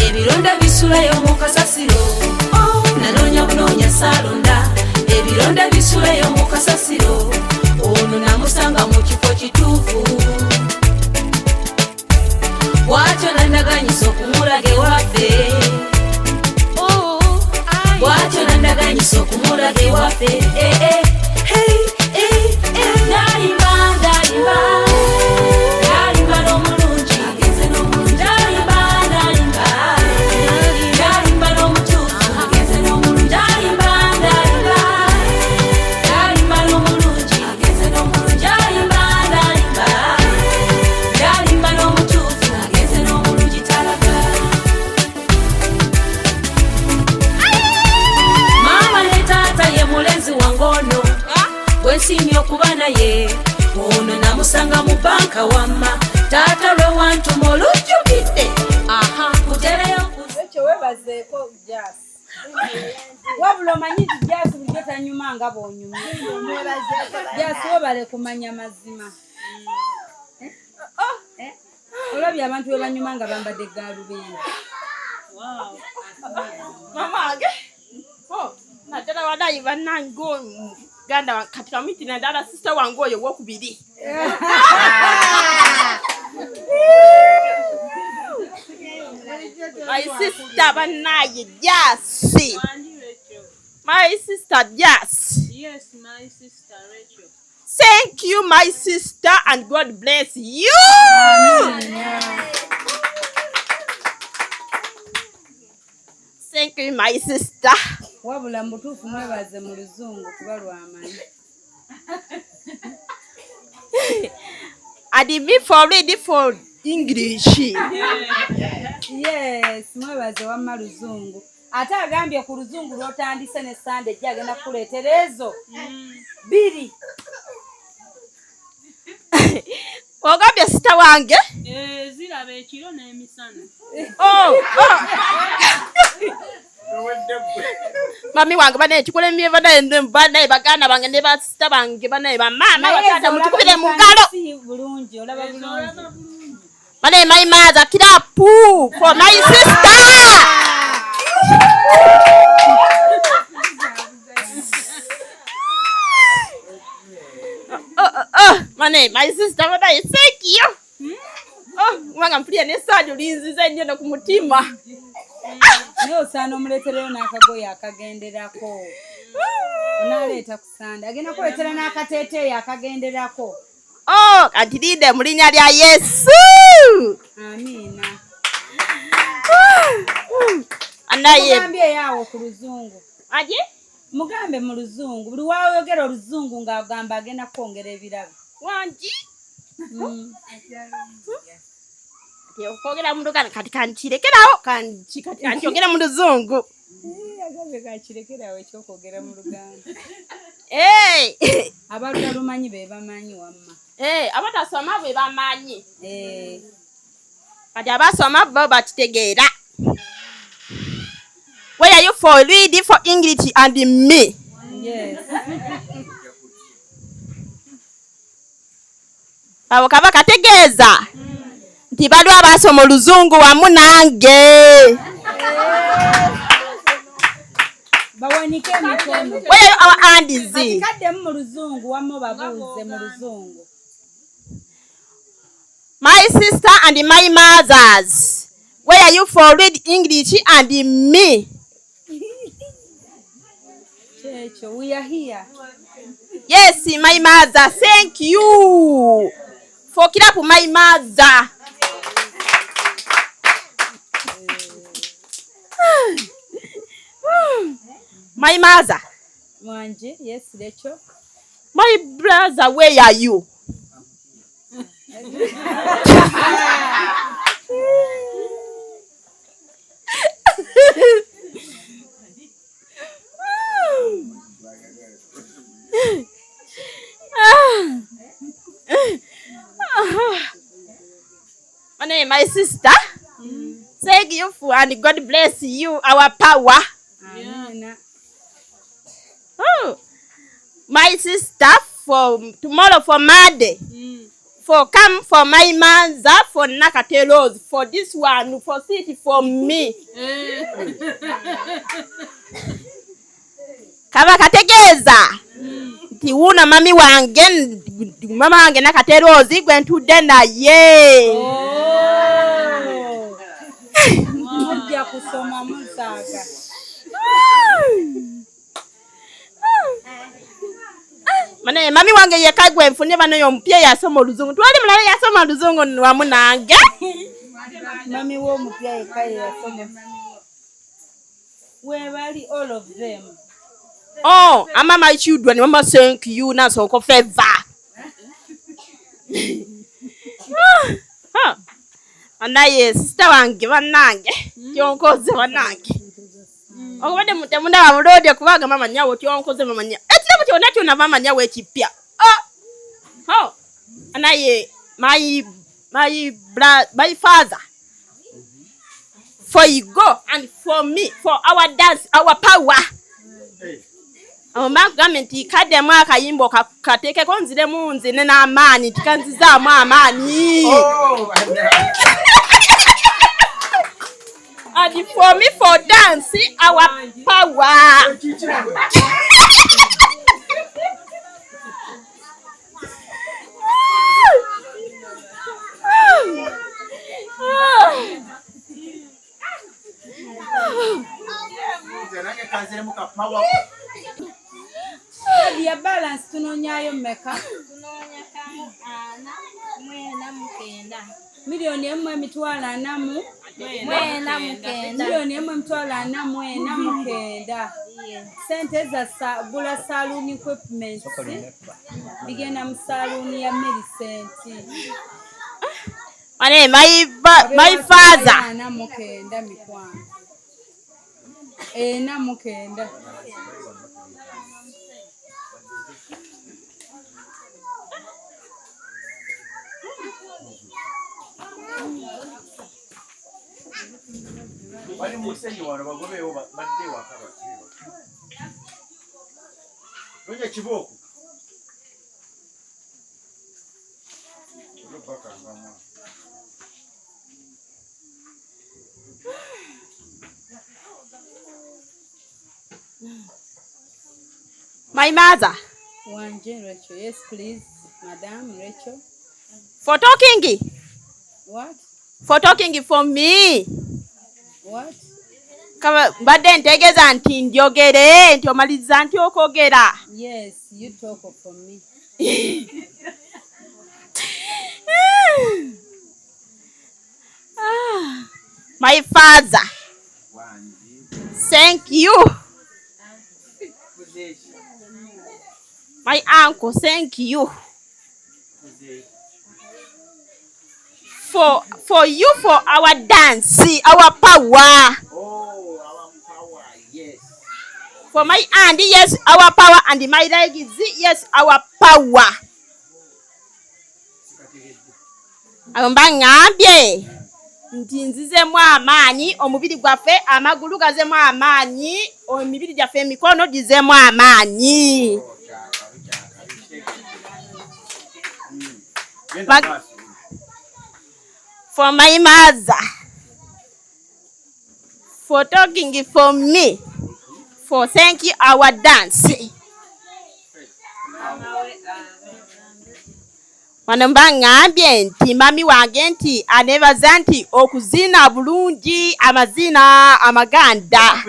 ebironda bisulayo mu kasasiro. Nanoonya bunoonya salonda ebironda bisulayo mu kasasiro. Ono namusanga mu kifo kituufu. Bw'atyo nandaganyisa okumulaga ewaffe. Bw'atyo nandaganyisa tutuuse okumulaga ewaffe. Ndalimba ndalimba ndalimba n'omulungi agenze n'omulungi, ndalimba ndalimba ndalimba n'omutuufu agenze n'omulungi, ndalimba ndalimba ndalimba n'omulungi agenze n'omulungi, ndalimba ndalimba ndalimba n'omutuufu agenze n'omulungi talaga. Maama ne taata ye mulenzi wange ono bwensiimye okuba naye, ono namusanga mu banka wamma, taata lwe wantuma olujjukidde kutereyo ekyo webazeeko jasi wabula omanyi nti jasi bulijjo tanyuma nga bw'onyuma. Jasi webale kumanya mazima. Olabye abantu we banyuma nga bambadde gaalubindi. Mamange. Naddala wadayi bannange ganda kati kamiti naddala sister wange oyo wokubiri. My sister banaye Jasi. My sister Jasi. Yes, my sister Rachel. Thank you, my sister, and God bless you. Thank you, my sister. Wabula mbutuufu mwebaze mu luzungu kuba lwamanyi. And me for ready for English. Yes, mwebaze wamma luzungu. Ate agambye ku luzungu lw'otandise ne Sunday ejja agenda kukuleetera ezo bbiri. Ogambye sister wange? Ziraba ekiro n'emisana. Mami wange banaye kikulemye banaye baganda bange ne basita bange banaye bamaama batata mutukubire mu ngalo. Bulungi olaba bulungi. Banaye my mother kirapu for my sister. Banaye my sister banaye thank you. Mwanga mpulira ne sadio linzize nnyo ne ku mutima. Naye osaana omuleetereyo n'akagoye akagenderako. Onaaleeta ku Sunday agenda kuleetera n'akateeteeyi akagenderako. Kati linde mu linnya lya Yesu. Amiina. Anaye. Mugambye yaawo ku luzungu. Aje? Mugambe mu luzungu. Buli waayogera oluzungu ng'agamba agenda kwongera ebirabo. Wangi? Okogera mu Luganda kati kankirekerawo kati kankyogera mu Luzungu. Agambye kankirekerawo ekyokwogera mu Luganda. Abatalumanyi be bamanyi wamma. Abatasoma be bamanyi. Kati abasoma bo bakitegeera. Where are you for reading for English and me? Yes. Abo kaba kategeeza. Nti baliwo abasoma oluzungu wamu nange. Bawanike emikono. Where are our hands? Kaddemu mu luzungu wamu babuuze mu luzungu. My sister and my mothers. Where are you for read English and me? Checho, we are here. Yes, my mother. Thank you. For clap my mother. My mother. Mwanje, yes, Rachel. My brother, where are you? My name, my sister. Thank you for and God bless you, our power. Amen. My sister, for tomorrow for Monday. For come for my mother for Nakatelos. For this one, for city for me. Kaba kategeza. Nti wuna mami wange mama wange Nakatelos gwe ntudde naye. Mujja kusoma musaga. Mane mami wange yekagwe mfunye bano yompye yasoma oluzungu. Twali mulala yasoma oluzungu wamu nange. Mami wo mupya yekaye yasoma. Where are all of them? Oh, ama my children, mama thank you na so ko favor. Anaye sister wange banange. Kyonkoze banange. Okubade mutemunda wa mulode kubaga mama nyawo kyonkoze mama nyawo. Etile buti onatyo na mama nyawo ekipya. Oh. Anaye my father. For you go and for me, for our dance, our power. Government ikade mwaka yimbo kateke konzire munzi na amani tikanziza mu amani. And for me for dance, our power. Ya balance tunonyayo meka. Milioni emu emitwala namu. Milioni emu emitwala namu mukenda. Sente za gula saloon equipment. Bigenda mu saloon ya Millicent. Ane my father. Namukenda mikwano. Namukenda. Wali musenyi wano bagobeyo badde wakaba. Nonye kiboko. My mother. Wanje Rachel, yes please, Madam Rachel. For talking. What? For talking for me. What? Kama bade ntegeza nti njogere nti omaliza nti okogera. Yes, you talk for me. My father. Thank you. My uncle, thank you. For you, for our dance, our power. Oh, our power, yes. For my hand, yes, our power, and my leg is yes, our power. Amba ngambye nti nzizemu amaanyi omubiri gwaffe amagulu gazemu amaanyi emibiri gyaffe emikono gizemu amaanyi. For my mother, for talking for me, for thank you our dance. Wanamba ngambye nti mami wange nti anebaza nti okuzina bulungi amazina amaganda.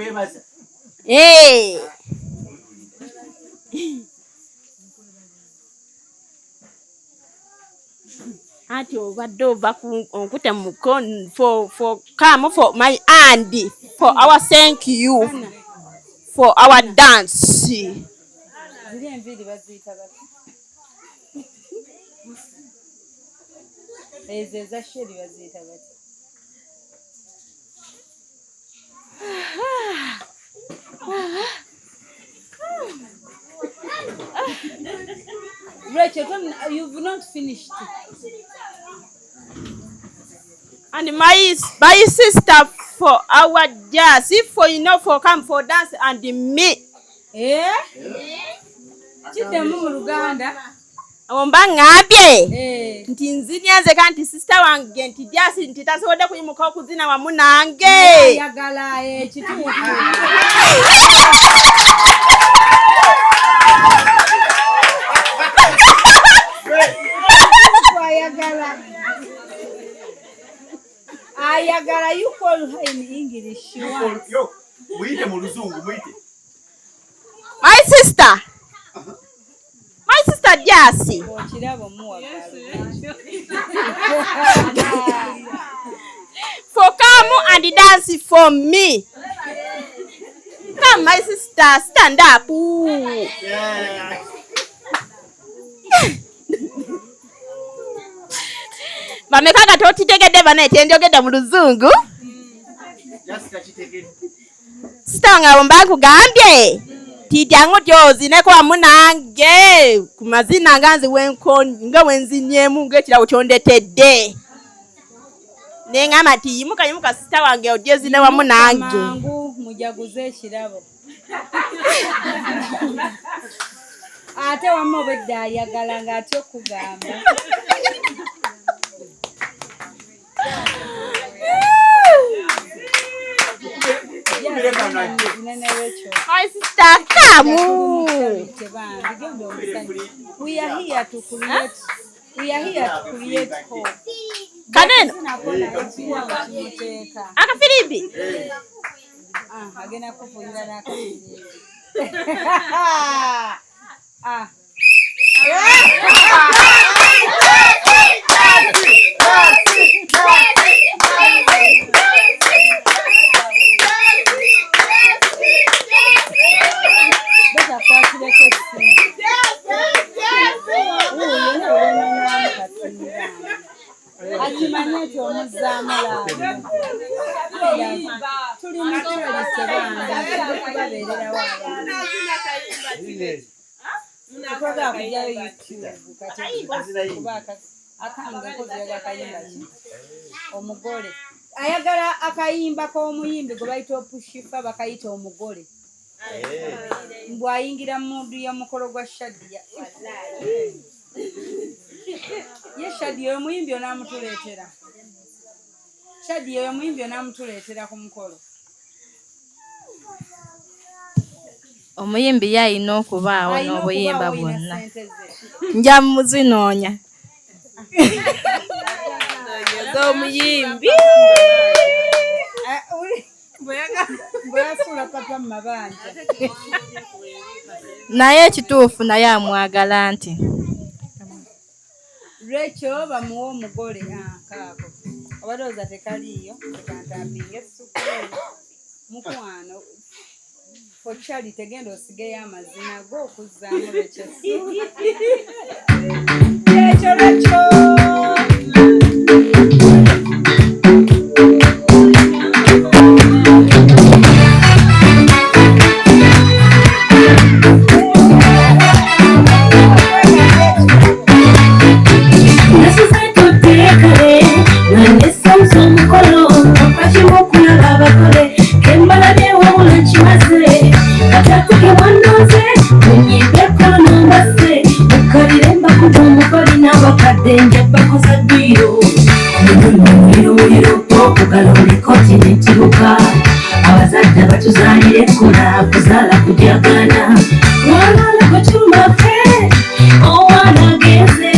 Ati obadde ova nkute mukono for come for my hand for our thank you for our dance. Zili enviri bazita bati. Ezeza sheri bazita bati. Rachel, you've not finished. And my sister for our jazz, if for you know for come for dance and me. Chidemu mu Luganda. Omba ngambye nti nzinyanze kanti sister wange nti jazz nti tasobodde kuyimuka okuzina wamu nange. Yagala kituufu. Ayagala, you call her in English. Yo, muite mu luzungu, muite. My Sister Jasi. For come and dance for me. Come, my sister, stand up. Ooh. Bamekaga totitegedde bana etyenjogedde mu luzungu. Sitanga bomba kugambye. Tityango tyozine kwa munange. Ku mazina nganzi nga wenzinyemu ng'ekirawo kyondetedde. Nengamba ti yimuka sita wange odyezine wamu nange. Mangu mujaguze ekirabo. Ate wamma obedda ayagala ng'ate okugamba. My sister, come. We are here to create hope. Kaneno. Akafiribi. Agena kufunira n'akafiribi. Akimanyeti omuzaamu laavu. Tuli mu kyoli sebanga tubabeererawo abantu. Tukoga kujyayo YouTube kati kuba akanga nkoziyaga akayimba ki omugole. Ayagala akayimba k'omuyimbi gwe bayita opushifa bakayita omugole. Mbw ayingira mundu ya mukolo gwa Shadia. Ye Shadia omuyimbi onaamutuleetera. Shadia omuyimbi onaamutuleetera ku mukolo. Omuyimbi yalina okubaawo n'obuyimba bwonna. Nja muzinoonya. Omuyimbi. Bweyasuula papa mu mabanja. Naye ekituufu naye amwagala nti. Rachel bamuwa omugole kaako. Obalowooza tekaliiyo tekantambinga essukkulu. Mukwano. For Charlie tegenda osigeyo amazina g'okuzzaamu Rachel. Rachel. Abazadde batuzaalire kola kuzaala kujagana walaala kukyuma fe omwana agenze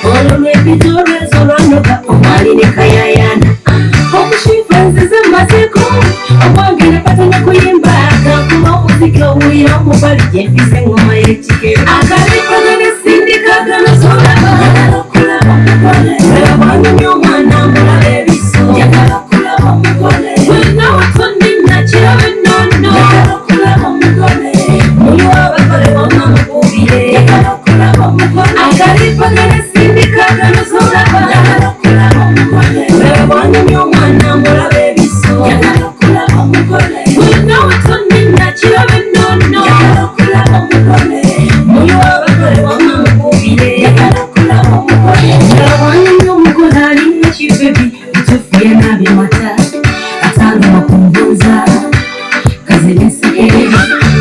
olwo lw'ebizo lwezo lwanoga omwali ne kayayana okushifa nzize maziko obwange napatanya kuyimba kakuba omuziki owulira omubali gyempisa engoma y'ekigero akalipana nesindika ganosolaba okulaba omugole webwanyumya omwana mulaba ebiso yagala okulaba omugole wena watondina kirabe nono yagala okulaba omugole muli wabakole wamamukubire yagala okulaba omugole akalipana nesindika ganosolaba yagala okulaba omugole webwanyumya omwana mulaba ebiso yagala okulaba omugole wena watondina kirabe nono yagala okulaba omugole muli wabakole wamamukubire yagala okulaba omugole webwanyumya omugole alina kibebi bitufuye nabimata atanga okumbuuza kazinesekere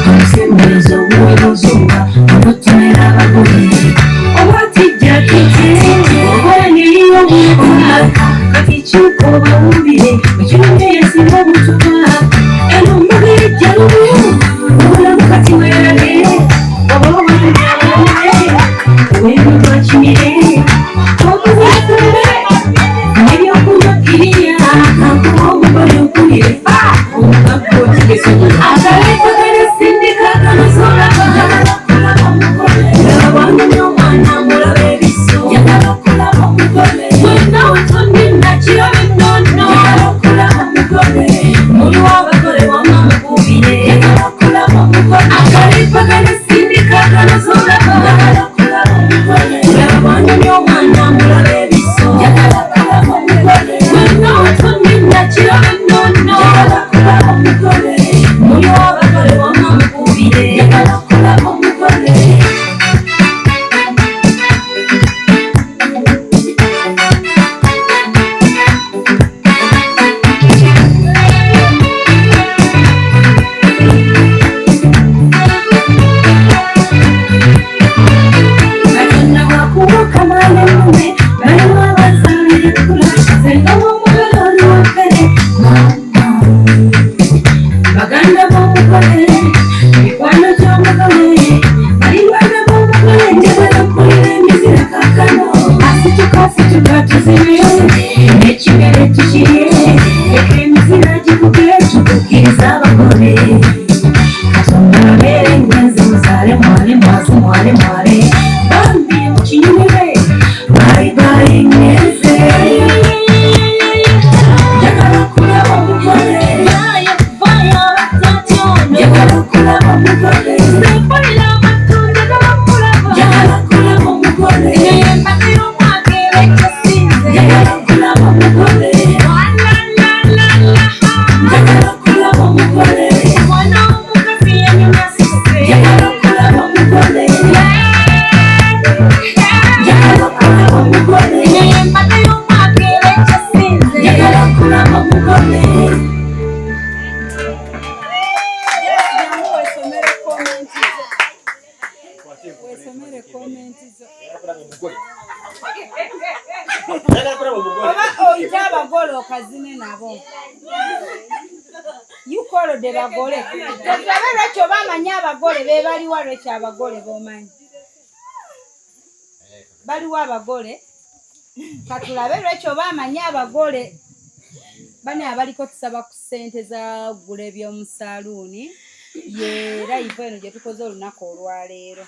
omusemberezo obwebuzumba onotomera abagole obwatijja kite obwaniriyo obukola kati kyuka obawumbire ekirumbye yesinga omutuba eno mbagere jjalumu obulamu kati werage oba obwanyumyabalale webibakimire okuzafere nebyokumakiriya kakuba omugole okulire omugaggo okigesogola akaleko geresindika ganosolaba okulaba omugole webwanyumya omwana wangono muli w'abagole wonna mukubire njagala okulaba omugole yukolode bagole tulabe lwekyo bamanya abagole bebaliwa lwekyo abagole bomanyi baliwo abagole katulabe lwekyo bamanya abagole bane abaliko tusaba ku ssente za gula eby'omu saluuni ye live eno gye tukoze olunaku olwaleero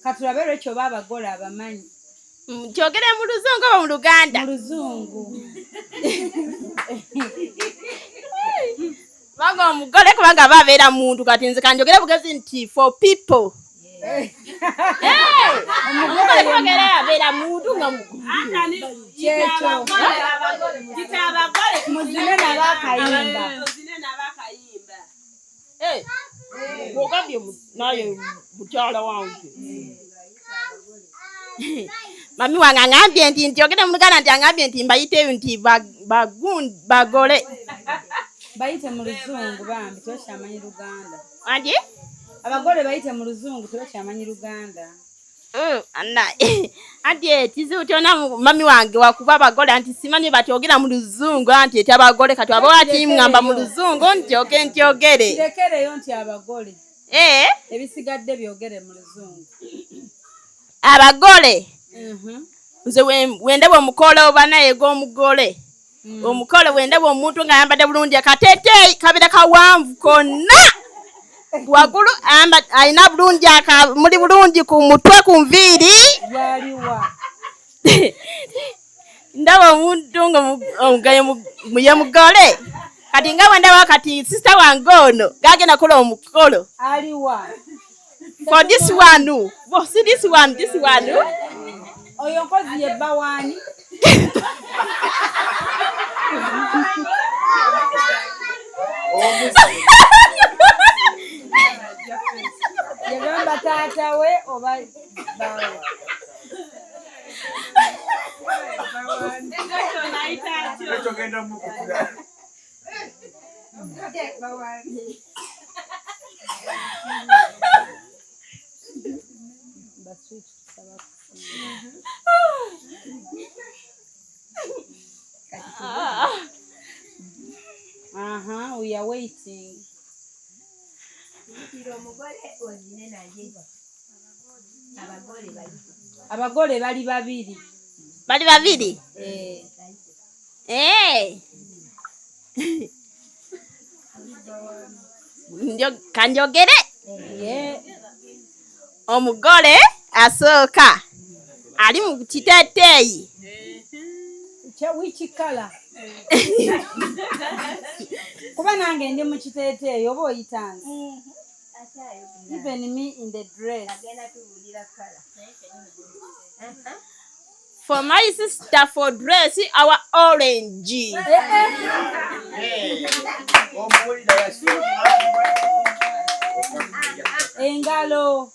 katulabe lwekyo babagole abamanyi kyogere mu luzungu oba mu luganda mu luzungu baga omugole kubanga babeera muntu kati nze kanjogere bugezi nti for people omugole kubagera yabeera muntu nga muzine nabakayimba bwogambye naye mukyala wange mami wange aŋambye nti ntyogere mu luganda nti aŋambye nti mbayiteyo nti bagole bayite mu luzungu bambi tebakyamanyi luganda andi abagole bayite mu luzungu tebakyamanyi luganda anti ekizibu kyona mami wange wakuba abagole anti simanyi batyogera mu luzungu anti eti abagole kati aba wakiŋŋamba mu luzungu ntyogere kirekereyo nti abagole ebisigadde byogere mu luzungu abagole nze wendeba omukole oba naye g'omugole omukole wendeba omuntu ng'ayambadde bulungi akateeteeyi kabira kawanvu konna waggulu alina bulungi muli bulungi ku mutwe ku nviiri yaliwa ndaba omuntu ye mugole kati nga wendaba kati sisita wange ono gagenda kukola omukolo aliwa for this one see this one oyo nkozi ye bawani yagamba taata we oba bawe we are waiting. Abagole bali babiri. Bali babiri? Kanjogere? Omugole asooka ali mu kiteeteeyi. Which color? Kuba nange ndi mu kiteeteeyi oba oyitanze. Even me in the dress. For my sister for dress our orange. Engalo.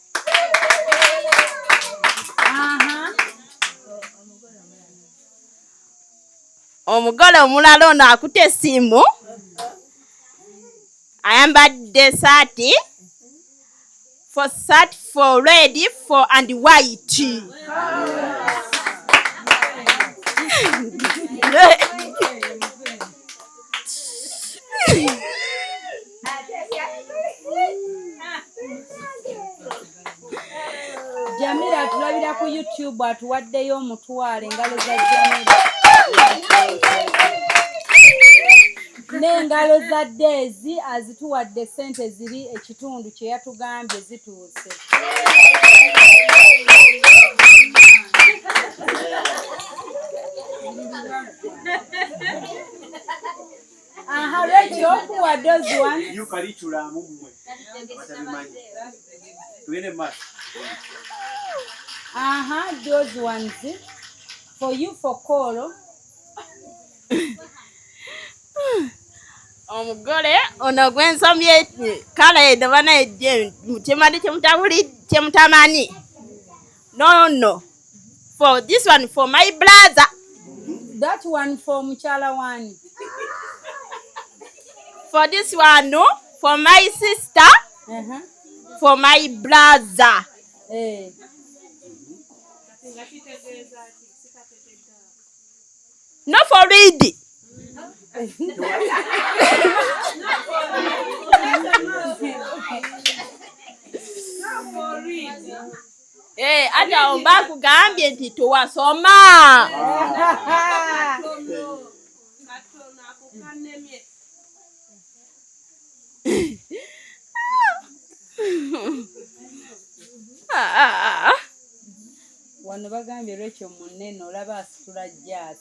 Omugole omulala ono akutte essimu ayambadde saati for red for and white. Jamila tulabira ku YouTube atuwaddeyo omutwalo engalo za Jamila. N'engalo za Daisy azituwadde ssente ziri ekitundu kye yatugambye zituuse. Rachel, who are those ones? You curriculum. Those ones for you for call. Omugole ono gwensomye kala edabana ejje mutemade chemutamani. No. For this one for my brother. That one for Muchala one. For this one, no. For my sister. For my brother. No for read. Aja omba kugambye nti tuwasoma. Wano bagambye Rachel munene olaba asitula jazz.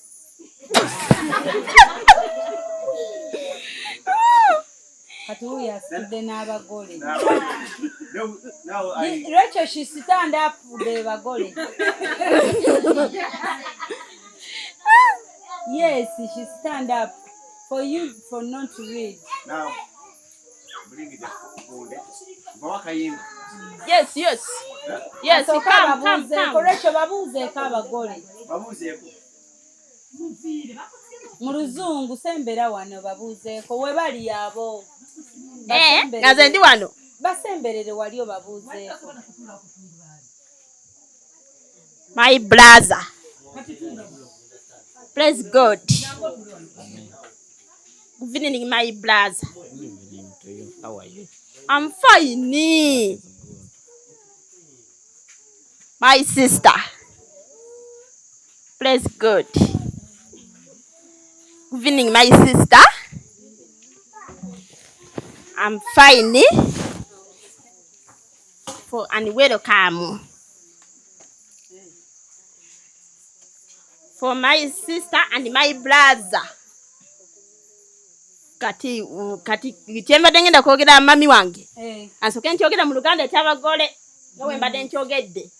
Kati huyu asitudde n'abagole. Rachel, she stand up the bagole. Yes, she stand up for you for not to read. Now, bring it up. Yes. Yes, so come. Rachel, babuzeeko abagole. Babuzeeko. Mu luzungu sembera wano babuzeeko we bali abo. Ngaze ndi wano. Basemberere wali obabuzeeko. My brother. Praise God. Good evening, my brother. How are you? I'm fine. My sister. Praise God. Good evening, my sister. I'm fine. For and welcome. For my sister and my brother. Kati kyembadde ngenda kwogera mami wange. Ansooke nkyogera mu Luganda eky'abagole nga bwe mbadde nkyogedde.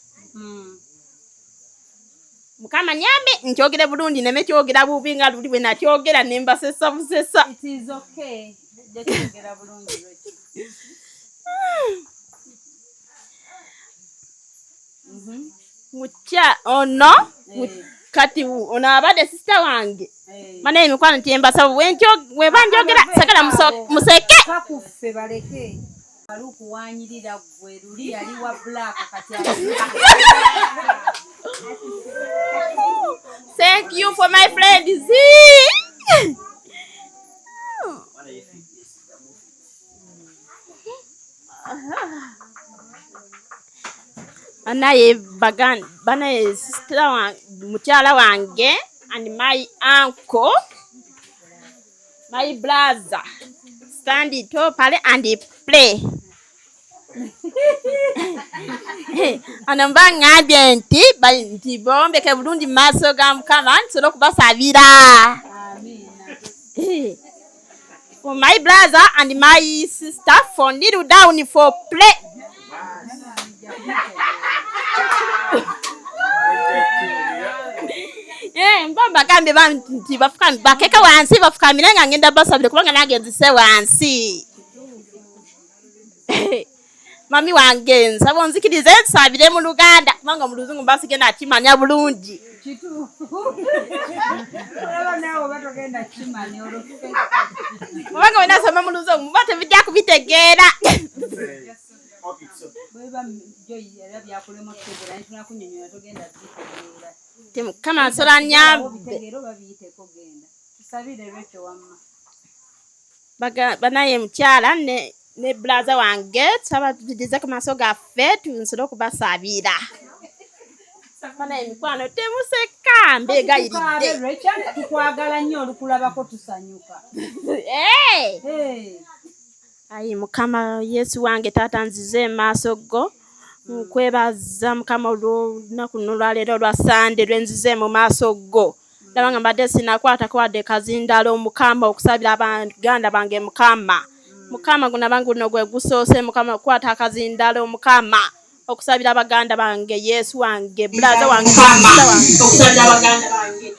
Mukama nyambe nkyogere bulungi neme kyogera bubi nga luli bwe nakyogera ne mbasesa busesa. It is okay. Kyogera bulungi. Mucha ono kati ono abadde sister wange. Mana emikwano tyembasaba we banjogera sagala museke. Kakuffe baleke. Alukuwanyirira gwe luli yali wa black kati Thank you for my friend Z. Anaye sister wange mukyala wange and my uncle, my brother stand it up and play. Anamba ngambye nti bombeke bulungi maaso ga Mukama nsobola okubasabira. For my brother and my sister for kneel down for play. mbamba gambe banti bafukami bakeka wansi bafukamire nga ngenda basabire kubanga nange nzise wansi. Mami wange nsaba onzikirize nsabire mu Luganda kubanga mu Luzungu mbasige nakimanya bulungi. Kubanga wena soma mu Luzungu mbate bijja kubitegeera. Mukama nsola nyambe. Banaye mukyala ne brother wange saba tudize ku maaso gaffe tunsolo okubasabira. Banaye mikwano temuseka mbegayiridde. Tukwagala nnyo olukulabako tusanyuka. Ayi Mukama Yesu wange taata nzize maaso go. Nkwebaza Mukama olunaku nolwaleero lwa Sande lwenzize mu maaso go. Ndabanga mbadde sinakwata kwadde kazindalo Mukama okusabira abaganda bange Mukama. Mukama guna bangu no gwe gusoose Mukama kwata kazindalo Mukama okusabira abaganda bange Yesu wange brother wange okusabira abaganda bange.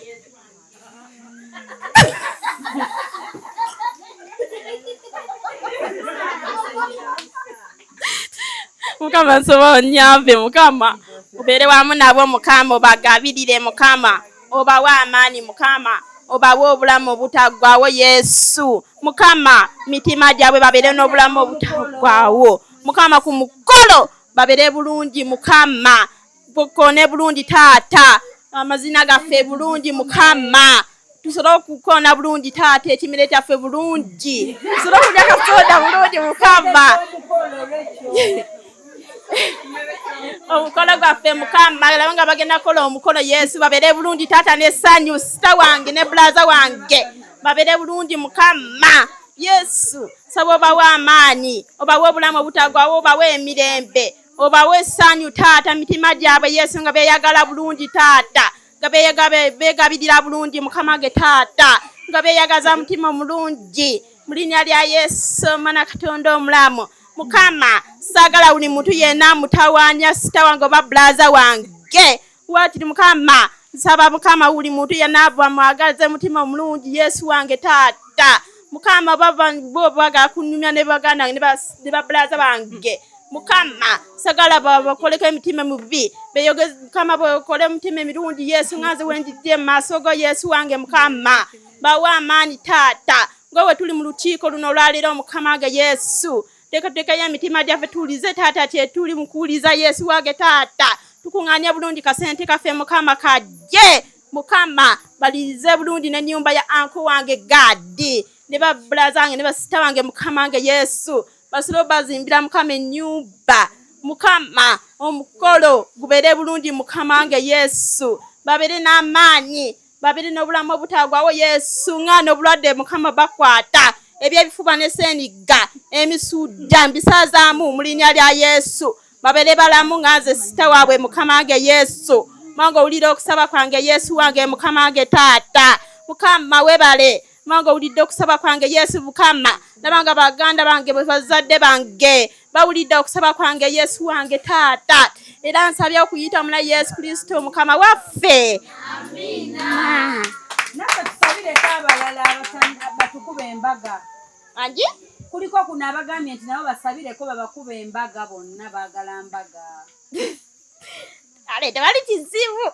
Mukama nsoba nyambe Mukama ubere wamu nabo Mukama obagabirire Mukama obawa amaani Mukama obawa obulamu obutagwawo Yesu Mukama mitima gyabwe babere n'obulamu obutagwawo Mukama ku mukolo babere bulungi Mukama bukone bulungi taata amazina gaffe bulungi Mukama tusobola okukona bulungi taata ekimere kyaffe bulungi tusobola okulya kasoda bulungi Mukama omukolo gwaffe Mukama labanga bagenda kola omukolo Yesu babere bulungi taata ne sanyu sita wange ne brother wange babere bulungi Mukama Yesu sabo obawa amaani obawa obulamu obutagwawo obawa emirembe obawa essanyu taata mitima gyabwe Yesu nga beyagala bulungi taata nga begabirira bulungi Mukama ge taata nga beyagaza mutima mulungi mu linnya lya Yesu Mwana Katonda omulamu Mukama sagala uli muntu yena mutawanya sita wange oba brother wange wati Mukama nsaba Mukama uli muntu yena ava mwagaze mutima mulungi Yesu wange taata Mukama baba baga kunyumya ne bagana ne ba brother bange Mukama sagala baba koleka emitima mubi beyogeze Mukama bakole emitima mirungi Yesu ngaze wenjije masogo Yesu wange Mukama bawa amaani taata ngowe tuli mu lukiiko luno lwaliro Mukama ge Yesu teka ya mitima gyaffe tulize taata tuli mukuliza Yesu wage taata tukunganya bulungi kasente kaffe Mukama kajje Mukama balize bulungi ne nyumba ya anko wange Gadi ne ba brother wange ne ba sister wange Mukama ge Yesu basolo bazimbira Mukama ennyumba Mukama omukolo gubere bulungi Mukama ge Yesu babere n'amaanyi babere n'obulamu obutagwawo Yesu ngano bulwadde Mukama bakwata ebyebifuba ne seniga emisuja mbisazaamu mu linnya lya Yesu babere balamu ngaze sita waabwe Mukama ge Yesu mango ulira okusaba kwange Yesu wange Mukama ge taata Mukama webale mango ulidde okusaba kwange Yesu Mukama nabanga baganda bange bazadde bange bawulidde okusaba kwange Yesu wange taata era nsabye okuyita mula Yesu Kristo Mukama waffe amina. Naka tusabire kabalala batukube embaga. Anji? Kuliko kuna abagambye nti nabo basabire ko babakuba embaga bonna baagala mbaga. Ale tebali kizibu.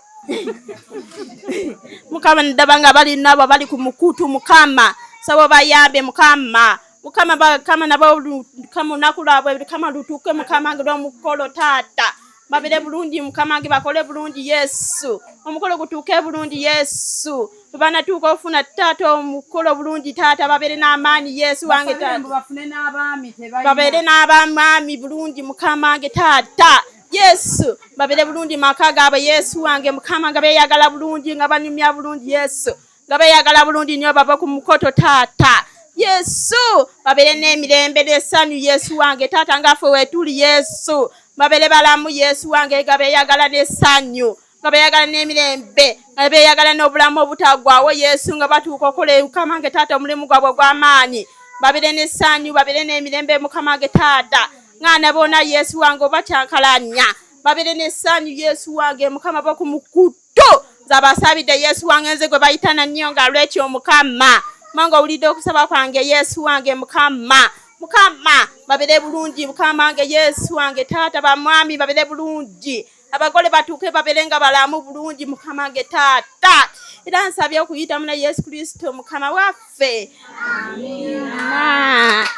Mukama ndabanga bali nabo bali ku mukutu Mukama sabo bayambe Mukama Mukama bakama nabo kama nakulabwe kama lutuke Mukama ngiro mukolo taata babere bulungi Mukama nge bakole bulungi Yesu omukolo gutuke bulungi Yesu bana tuko ofuna taata omukolo bulungi taata babere n'amaani Yesu wange taata bafune n'abaami tebalina babere n'abaami bulungi Mukama nge taata Yesu babere bulungi maka gaabwe Yesu wange Mukama nga beyagala bulungi nga banyumya bulungi Yesu nga beyagala bulungi nnyo baba ku mukoto taata Yesu babere n'emirembe n'essanyu Yesu wange taata ngaffe wetuli Yesu babere balamu Yesu wange nga beyagala n'essanyu nga beyagala n'emirembe nga beyagala n'obulamu obutagwawo Yesu nga batuuka okola Mukama nge taata omulimu gwabwe gw'amaanyi babere n'essanyu babere n'emirembe Mukama nge taata ngana bona Yesu wange obakyankalanya babere n'essanyu Yesu wange Mukama bakumukuto Zabasabide Yesu wange nze gwe bayitana nnyo nga lwekyo Mukama. Manga owulidde okusaba kwange Yesu wange Mukama. Mukama babere bulungi Mukama wange Yesu wange taata bamwami babere bulungi. Abagole batuuke babere nga balamu bulungi Mukama wange taata. Era nsabye okuyita muna Yesu Kristo Mukama waffe. Amina.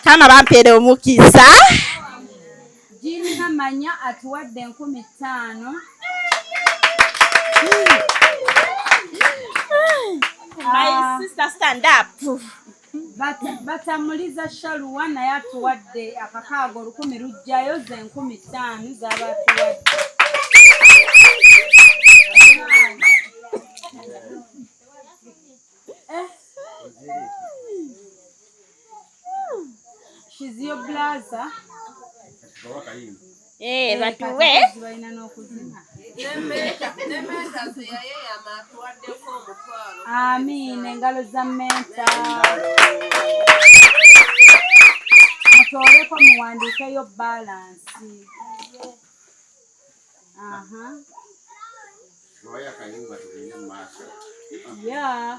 Kama bampere omukisa. Jini namanya atuwadde 15,000. My sister stand up. Batamuliza Shaluwa naye atuwadde akakaago 10 lujjayo ze 15,000 zaba atuwadde. She's your blazer. Batuwe. Amin, engalo za menta. Mutoreko muwandikeyo balance. Yeah.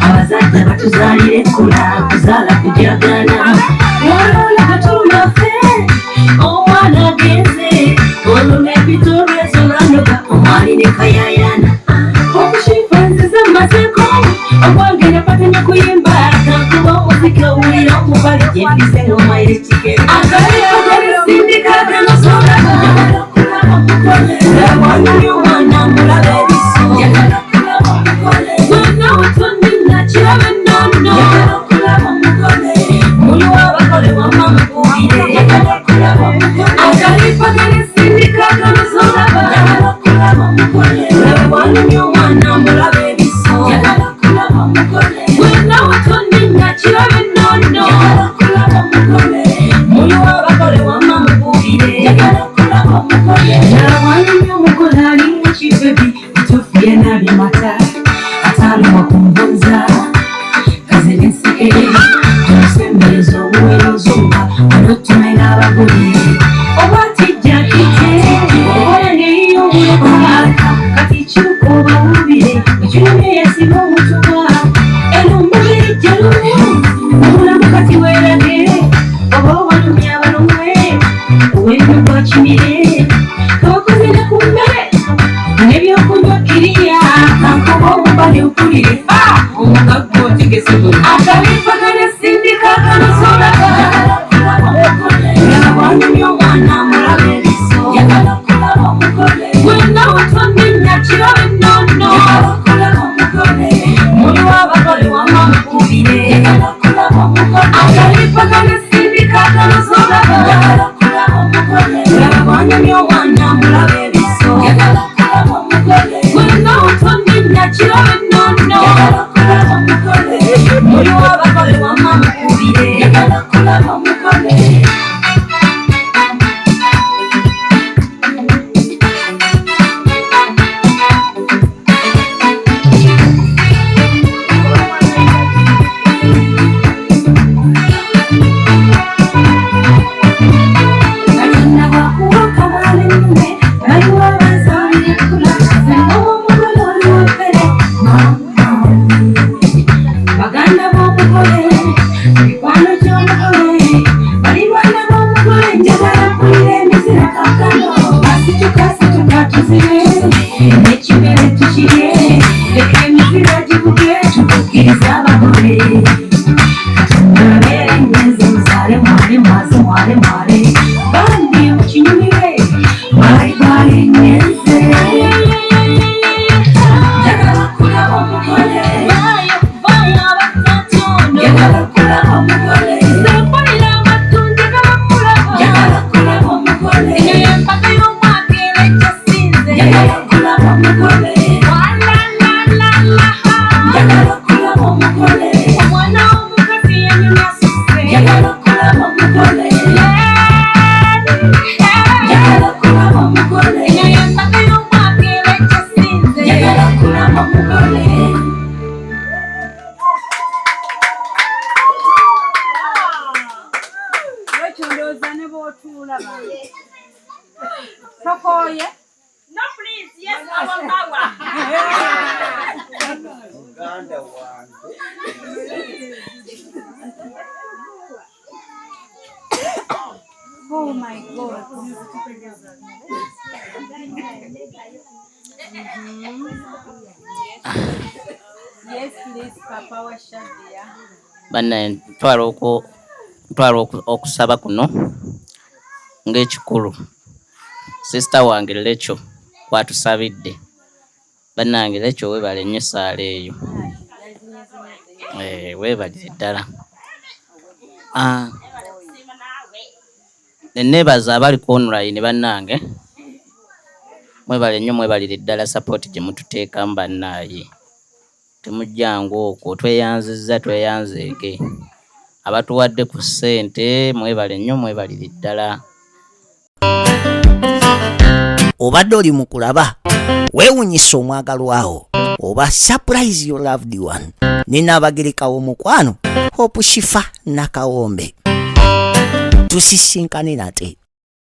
Abazadde batuzalire kula kuzala kujagana walola katumafe omwana agenze olume bitorwezo lwandoga omwali ne kayayana okushifanziza mazeko obwagera patanya kuyimba nakuba omuzika owulira omubali gyempise n'omaire kigere sindikaganosolaba lawanyumya omwana mulabe ebiso Jagala kulaba omugole ne b'otuula baye. Tokoye. No, please, yes, our power. Oh my God. Yes, please, Papa wa Shadia. Banne ntwala okusaba kuno ng'ekikulu. Sister wange Lecho kwatusabidde. Bannange Lecho weebale nnyo essaala eyo. Weebalire ddala. Neneebaza abali ku online bannange. Mwebale nnyo mwebalire ddala support gye mututeekamu bannaaye. Temujjangu okwo tweyanzeege. Abatuwadde ku ssente mwebale nnyo mwebalire ddala. Obadde oli mu kulaba weewunyisa omwagalwawo oba surprise your loved one. Nina abagereka w'omukwano Hope Shifa Nakawombe. Tusisinkane nate.